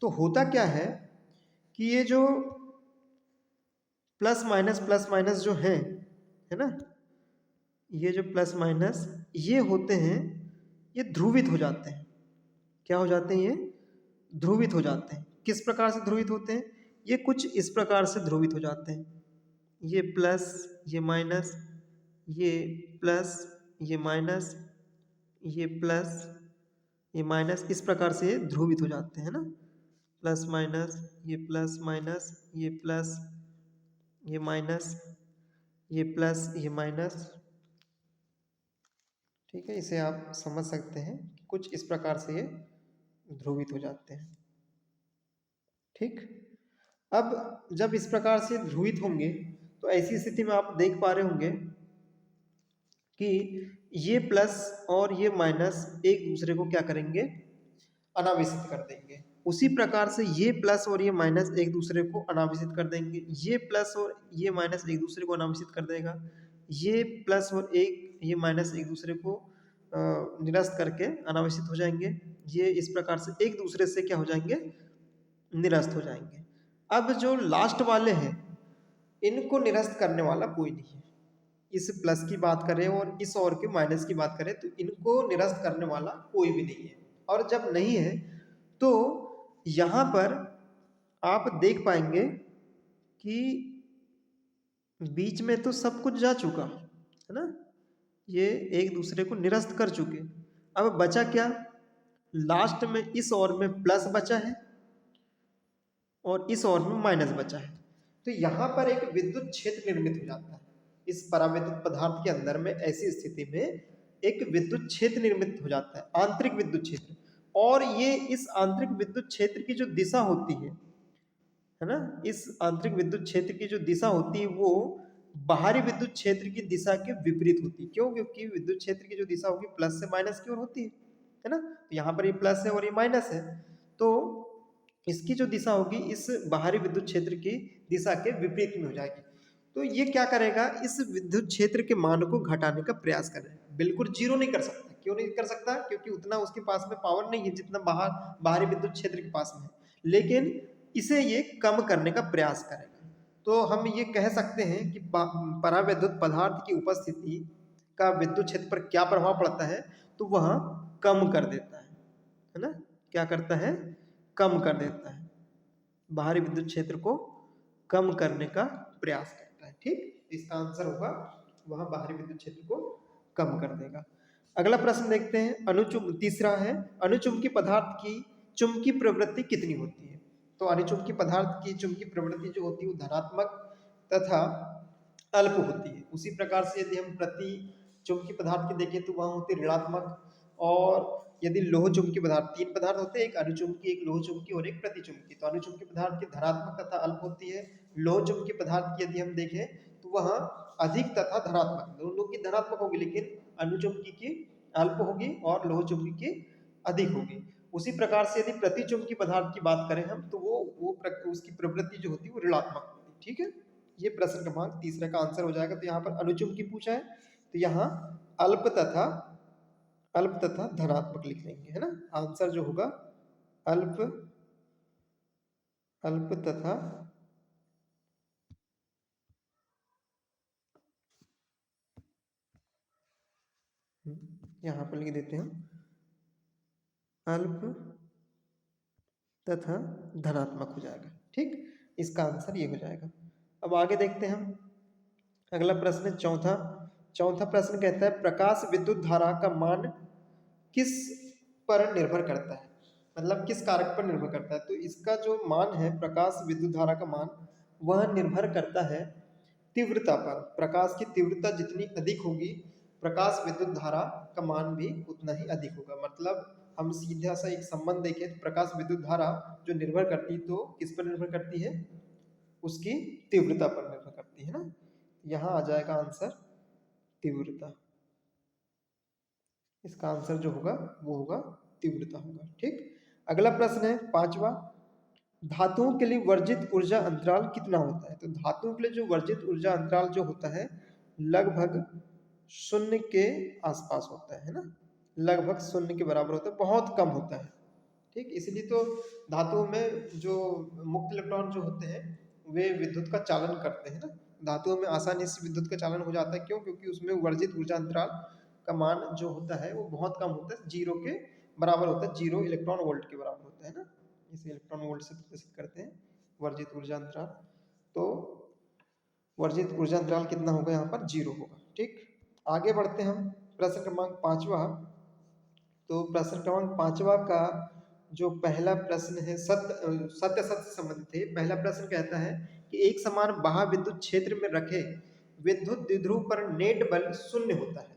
तो होता क्या है कि ये जो प्लस माइनस जो है ना, ये जो प्लस माइनस ये होते हैं, ये ध्रुवित हो जाते हैं। क्या हो जाते हैं, ये ध्रुवित हो जाते हैं। किस प्रकार से ध्रुवित होते हैं, ये कुछ इस प्रकार से ध्रुवित हो जाते हैं। ये प्लस, ये माइनस, ये प्लस, ये माइनस, ये प्लस, ये माइनस, इस प्रकार से ये ध्रुवित हो जाते हैं ना। प्लस माइनस, ये प्लस माइनस, ये प्लस, ये माइनस, ये प्लस, ये माइनस। ठीक है, इसे आप समझ सकते हैं, कुछ इस प्रकार से ये ध्रुवित हो जाते हैं। ठीक, अब जब इस प्रकार से ध्रुवित होंगे तो ऐसी स्थिति में आप देख पा रहे होंगे कि ये प्लस और ये माइनस एक दूसरे को क्या करेंगे, अनावेशित कर देंगे। उसी प्रकार से ये प्लस और ये माइनस एक दूसरे को अनावेशित कर देंगे। ये प्लस और ये माइनस एक दूसरे को अनावेशित कर देगा। ये प्लस और ये माइनस एक दूसरे को निरस्त करके अनावेशित हो जाएंगे। ये इस प्रकार से एक दूसरे से क्या हो जाएंगे, निरस्त हो जाएंगे। अब जो लास्ट वाले हैं, इनको निरस्त करने वाला कोई नहीं है। इस प्लस की बात करें और इस और के माइनस की बात करें तो इनको निरस्त करने वाला कोई भी नहीं है। और जब नहीं है तो यहाँ पर आप देख पाएंगे कि बीच में तो सब कुछ जा चुका है ना, ये एक दूसरे को निरस्त कर चुके। अब बचा क्या, लास्ट में इस ओर में प्लस बचा है और इस ओर में माइनस बचा है। तो यहाँ पर एक विद्युत क्षेत्र निर्मित हो जाता है। इस परावैद्युत पदार्थ के अंदर में ऐसी स्थिति में एक विद्युत क्षेत्र निर्मित हो जाता है, आंतरिक विद्युत क्षेत्र। और ये इस आंतरिक विद्युत क्षेत्र की जो दिशा होती है है ना, इस आंतरिक विद्युत क्षेत्र की जो दिशा होती है वो बाहरी विद्युत क्षेत्र की दिशा के विपरीत होती है। क्यों? क्योंकि विद्युत क्षेत्र की जो दिशा होगी प्लस से माइनस की ओर होती है ना, तो यहाँ पर ये प्लस है और ये माइनस है, तो इसकी जो दिशा होगी इस बाहरी विद्युत क्षेत्र की दिशा के विपरीत में हो जाएगी। तो ये क्या करेगा, इस विद्युत क्षेत्र के मान को घटाने का प्रयास करेगा। बिल्कुल जीरो नहीं कर सकता। क्यों नहीं कर सकता? क्योंकि उतना उसके पास में पावर नहीं है जितना बाहरी विद्युत क्षेत्र के पास में है, लेकिन इसे ये कम करने का प्रयास करेगा। तो हम ये कह सकते हैं कि परावैद्युत पदार्थ की उपस्थिति का विद्युत क्षेत्र पर क्या प्रभाव पड़ता है, तो वह कम कर देता है ना, क्या करता है, कम कर देता है, बाहरी विद्युत क्षेत्र को कम करने का प्रयास करता है। ठीक, इसका आंसर होगा वह बाहरी विद्युत क्षेत्र को कम कर देगा। अगला प्रश्न देखते हैं, तीसरा है, अनुचुंबकीय पदार्थ की चुंबकीय प्रवृत्ति कितनी होती है? तो अनुचुंबकीय पदार्थ की चुंबकीय प्रवृत्ति जो होती है वो धनात्मक तथा अल्प होती है। उसी प्रकार से यदि हम प्रति चुंबकीय पदार्थ की देखें तो वह होती है ऋणात्मक, और यदि लोह चुंबकीय पदार्थ, तीन पदार्थ होते हैं, एक अनुचुंबकीय, एक लोह चुंबकीय और एक प्रतिचुंबकीय। तो अनुचुंबकीय पदार्थ की धनात्मक तथा अल्प होती है। लोह चुंबकीय पदार्थ की यदि हम देखें तो वह अधिक तथा धनात्मक, दोनों की धनात्मक होगी, लेकिन अनुचुंबकीय की अल्प होगी और लोह चुंबकीय की अधिक होगी। उसी प्रकार से यदि प्रतिचुंबकीय पदार्थ की बात करें हम तो उसकी प्रवृत्ति जो होती है वो ऋणात्मक होती है। ठीक है, ये प्रश्न क्रमांक तीसरे का आंसर हो जाएगा। तो यहाँ पर अनुचुंबकीय पूछा है तो यहाँ अल्प तथा धनात्मक लिख लेंगे, है ना। आंसर जो होगा अल्प तथा यहाँ पर लिख देते हैं अल्प तथा धनात्मक हो जाएगा। ठीक, इसका आंसर ये हो जाएगा। अब आगे देखते हैं हम, अगला प्रश्न है चौथा प्रश्न कहता है प्रकाश विद्युत धारा का मान किस पर निर्भर करता है, मतलब किस कारक पर निर्भर करता है। तो इसका जो मान है प्रकाश विद्युत धारा का मान, वह निर्भर करता है तीव्रता पर। प्रकाश की तीव्रता जितनी अधिक होगी प्रकाश विद्युत धारा का मान भी उतना ही अधिक होगा। मतलब हम सीधा सा एक संबंध देखें तो प्रकाश विद्युत धारा जो निर्भर करती है तो किस पर निर्भर करती है, उसकी तीव्रता पर निर्भर करती है ना। यहाँ आ जाएगा आंसर तीव्रता, इसका आंसर जो होगा वो होगा तीव्रता होगा। ठीक, अगला प्रश्न है पांचवा, धातुओं के लिए वर्जित ऊर्जा अंतराल कितना होता है। तो धातुओं के लिए जो वर्जित ऊर्जा अंतराल जो होता है लगभग शून्य के आसपास होता है ना, लगभग शून्य के बराबर होता है, बहुत कम होता है। ठीक, इसलिए तो धातुओं में जो मुक्त इलेक्ट्रॉन जो होते हैं वे विद्युत का चालन करते हैं ना, धातुओं में आसानी से विद्युत का चालन हो जाता है। क्यों? क्योंकि उसमें वर्जित ऊर्जा अंतराल का मान जो होता है वो बहुत कम होता है, जीरो के बराबर होता है, 0 इलेक्ट्रॉन वोल्ट के बराबर होता है ना, इसे इलेक्ट्रॉन वोल्ट से प्रदर्शित करते हैं वर्जित ऊर्जा अंतराल। तो वर्जित ऊर्जा अंतराल कितना होगा, यहाँ पर 0 होगा। ठीक, आगे बढ़ते हैं हम, प्रश्न क्रमांक पांचवा। तो प्रश्न क्रमांक पांचवा का जो पहला प्रश्न है सत्य से संबंधित है। पहला प्रश्न कहता है कि एक समान बाह्य विद्युत क्षेत्र में रखे विद्युत द्विध्रुव पर नेट बल शून्य होता है,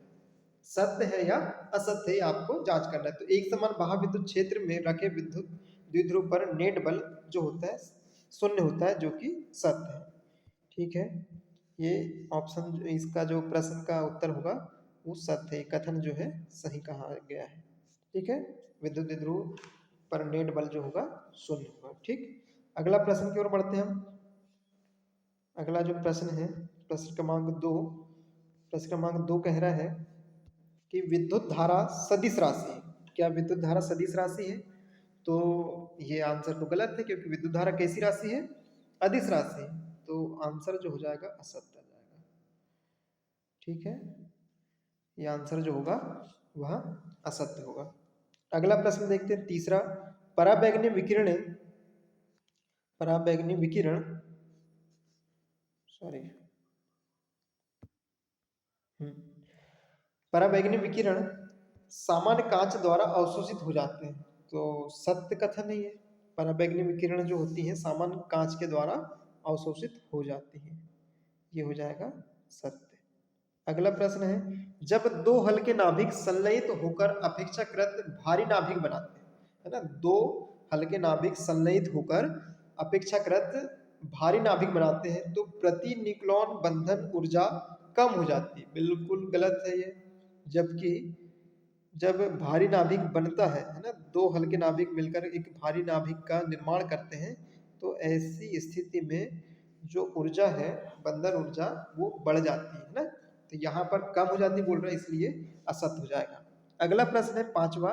सत्य है या असत्य है आपको जांच करना है। तो एक समान बाह्य विद्युत क्षेत्र में रखे विद्युत द्विध्रुव पर नेट बल जो होता है शून्य होता है, जो कि सत्य है। ठीक है, ये ऑप्शन इसका जो प्रश्न का उत्तर होगा वो सत्य है, कथन जो है सही कहा गया है। ठीक है, विद्युत द्विध्रुव पर नेट बल जो होगा शून्य होगा। ठीक, अगला प्रश्न की ओर बढ़ते हैं हम। अगला जो प्रश्न है प्रश्न क्रमांक दो कह रहा है कि विद्युत धारा सदिश राशि है। क्या विद्युत धारा सदिश राशि है? तो ये आंसर तो गलत है, क्योंकि विद्युत धारा कैसी राशि है, अदिश राशि है। तो आंसर जो हो जाएगा असत्य आ जाएगा। ठीक है, ये आंसर जो होगा वह असत्य होगा। अगला प्रश्न देखते हैं तीसरा, पराबैंगनी विकिरण पराबैंगनी विकिरण सामान्य कांच द्वारा अवशोषित हो जाते हैं। तो सत्य कथन है ये, पराबैंगनी विकिरण जो होती है सामान्य कांच के द्वारा अवशोषित हो जाती है, ये हो जाएगा सत्य। अगला प्रश्न है, जब दो हल्के नाभिक संलयित होकर अपेक्षाकृत भारी नाभिक बनाते हैं, है ना, दो हल्के नाभिक संलयित होकर अपेक्षाकृत भारी नाभिक बनाते हैं तो प्रति न्यूक्लियॉन बंधन ऊर्जा कम हो जाती है। बिल्कुल गलत है ये। जबकि जब भारी नाभिक बनता है ना, दो हल्के नाभिक मिलकर एक भारी नाभिक का निर्माण करते हैं, तो ऐसी स्थिति में जो ऊर्जा है, बंधन ऊर्जा, वो बढ़ जाती है ना। तो यहाँ पर कम हो जाती बोल रहा है, इसलिए असत हो जाएगा। अगला प्रश्न है पांचवा,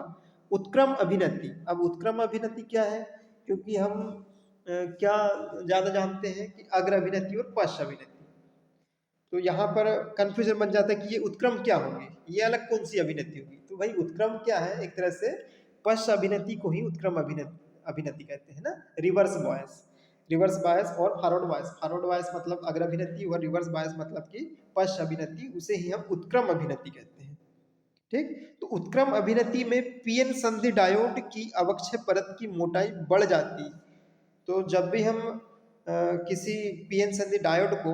उत्क्रम अभिनति। अब उत्क्रम अभिनति क्या है? क्योंकि हम क्या ज्यादा जानते हैं कि अग्र अभिनति और पश्च अभिनति। तो यहाँ पर कंफ्यूजन बन जाता है कि ये उत्क्रम क्या होंगे, ये अलग कौन सी अभिनति होगी। तो भाई उत्क्रम क्या है? एक तरह से पश्च अभिनति को ही उत्क्रम अभिनति कहते हैं ना। रिवर्स बॉयस, रिवर्स बायस और फॉरवर्ड बायस। फॉरवर्ड बायस मतलब अग्र अभिनति और रिवर्स बायस मतलब कि पश्च अभिनति, उसे ही हम उत्क्रम अभिनति कहते हैं। ठीक, तो उत्क्रम अभिनति में पीएन संधि डायोड की अवक्षय परत की मोटाई बढ़ जाती। तो जब भी हम किसी पीएन संधि डायोड को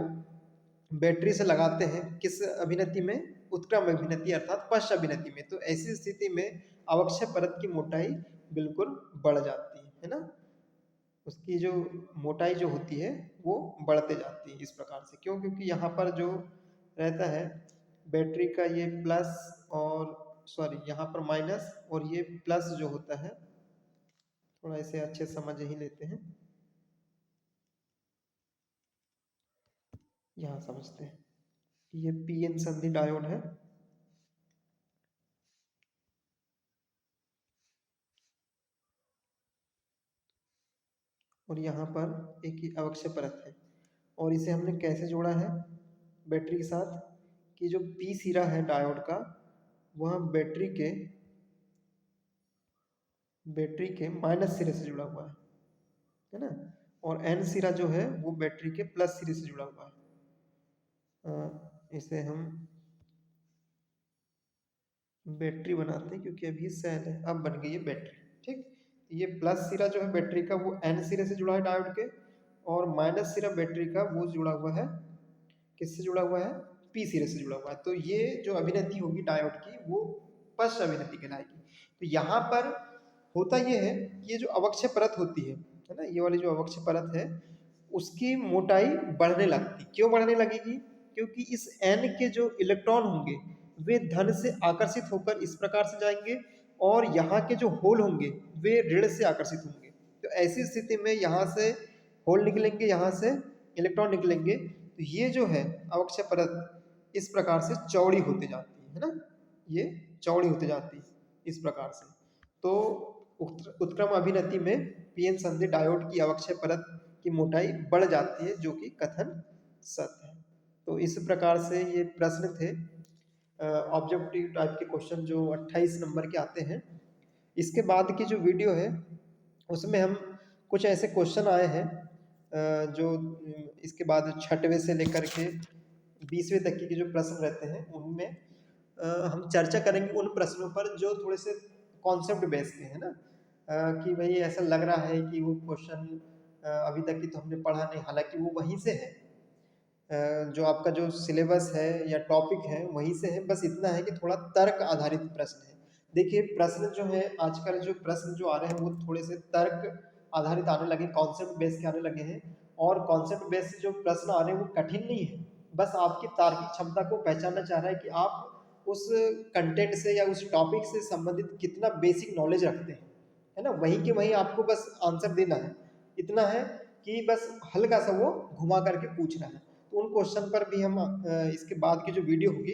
बैटरी से लगाते हैं, किस अभिनति में? उत्क्रम अभिनति अर्थात पश्च अभिनति में। तो ऐसी स्थिति में अवक्षय परत की मोटाई बिल्कुल बढ़ जाती है ना। उसकी जो मोटाई जो होती है वो बढ़ते जाती है इस प्रकार से। क्यों? क्योंकि यहाँ पर जो रहता है बैटरी का ये प्लस और सॉरी यहाँ पर माइनस, और ये प्लस जो होता है, थोड़ा इसे अच्छे समझ ही लेते हैं, यहाँ समझते हैं। ये पीएन संधि डायोड है और यहाँ पर एक अवक्षय परत है, और इसे हमने कैसे जोड़ा है बैटरी के साथ कि जो पी सिरा है डायोड का वह बैटरी के माइनस सिरे से जुड़ा हुआ है ना, और एन सिरा जो है वो बैटरी के प्लस सिरे से जुड़ा हुआ है। इसे हम बैटरी बनाते हैं क्योंकि अभी सेल है, अब बन गई है बैटरी। ठीक, ये प्लस सिरा जो है बैटरी का वो एन सिरे से जुड़ा है डायोड के, और माइनस सिरा बैटरी का वो जुड़ा हुआ है, किससे जुड़ा हुआ है? पी सिरे से जुड़ा हुआ है। तो ये जो अभिनति होगी डायोड की वो पश्च अभिनति कहलाएगी। तो यहाँ पर होता ये है कि ये जो अवक्षय परत होती है ना, ये वाली जो अवक्षय परत है उसकी मोटाई बढ़ने लगती। क्यों बढ़ने लगेगी? क्योंकि इस एन के जो इलेक्ट्रॉन होंगे वे धन से आकर्षित होकर इस प्रकार से जाएंगे, और यहाँ के जो होल होंगे वे ऋण से आकर्षित होंगे। तो ऐसी स्थिति में यहाँ से होल निकलेंगे, यहाँ से इलेक्ट्रॉन निकलेंगे, तो ये जो है अवक्षय परत इस प्रकार से चौड़ी होती जाती है ना, ये चौड़ी होती जाती है इस प्रकार से। तो उत्क्रम अभिनति में पीएन संधि डायोड की अवक्षय परत की मोटाई बढ़ जाती है, जो कि कथन सत्य है। तो इस प्रकार से ये प्रश्न थे ऑब्जेक्टिव टाइप के क्वेश्चन जो 28 नंबर के आते हैं। इसके बाद की जो वीडियो है उसमें हम कुछ ऐसे क्वेश्चन आए हैं जो इसके बाद 6वें से लेकर के 20वें तक के जो प्रश्न रहते हैं उनमें हम चर्चा करेंगे उन प्रश्नों पर जो थोड़े से कॉन्सेप्ट बेस्ड के हैं ना, कि भाई ऐसा लग रहा है कि वो क्वेश्चन अभी तक की तो हमने पढ़ा नहीं, हालांकि वो वहीं से है, जो आपका जो सिलेबस है या टॉपिक है वहीं से है, बस इतना है कि थोड़ा तर्क आधारित प्रश्न है। देखिए प्रश्न जो है आजकल जो प्रश्न जो आ रहे हैं वो थोड़े से तर्क आधारित आने लगे, कॉन्सेप्ट बेस के आने लगे हैं, और कॉन्सेप्ट बेस जो प्रश्न आ रहे हैं वो कठिन नहीं है, बस आपकी तार्किक क्षमता को पहचानना चाह रहा है कि आप उस कंटेंट से या उस टॉपिक से संबंधित कितना बेसिक नॉलेज रखते हैं, है ना। वहीं के वहीं आपको बस आंसर देना है, इतना है कि बस हल्का सा वो घुमा करके पूछना है। तो उन क्वेश्चन पर भी हम इसके बाद की जो वीडियो होगी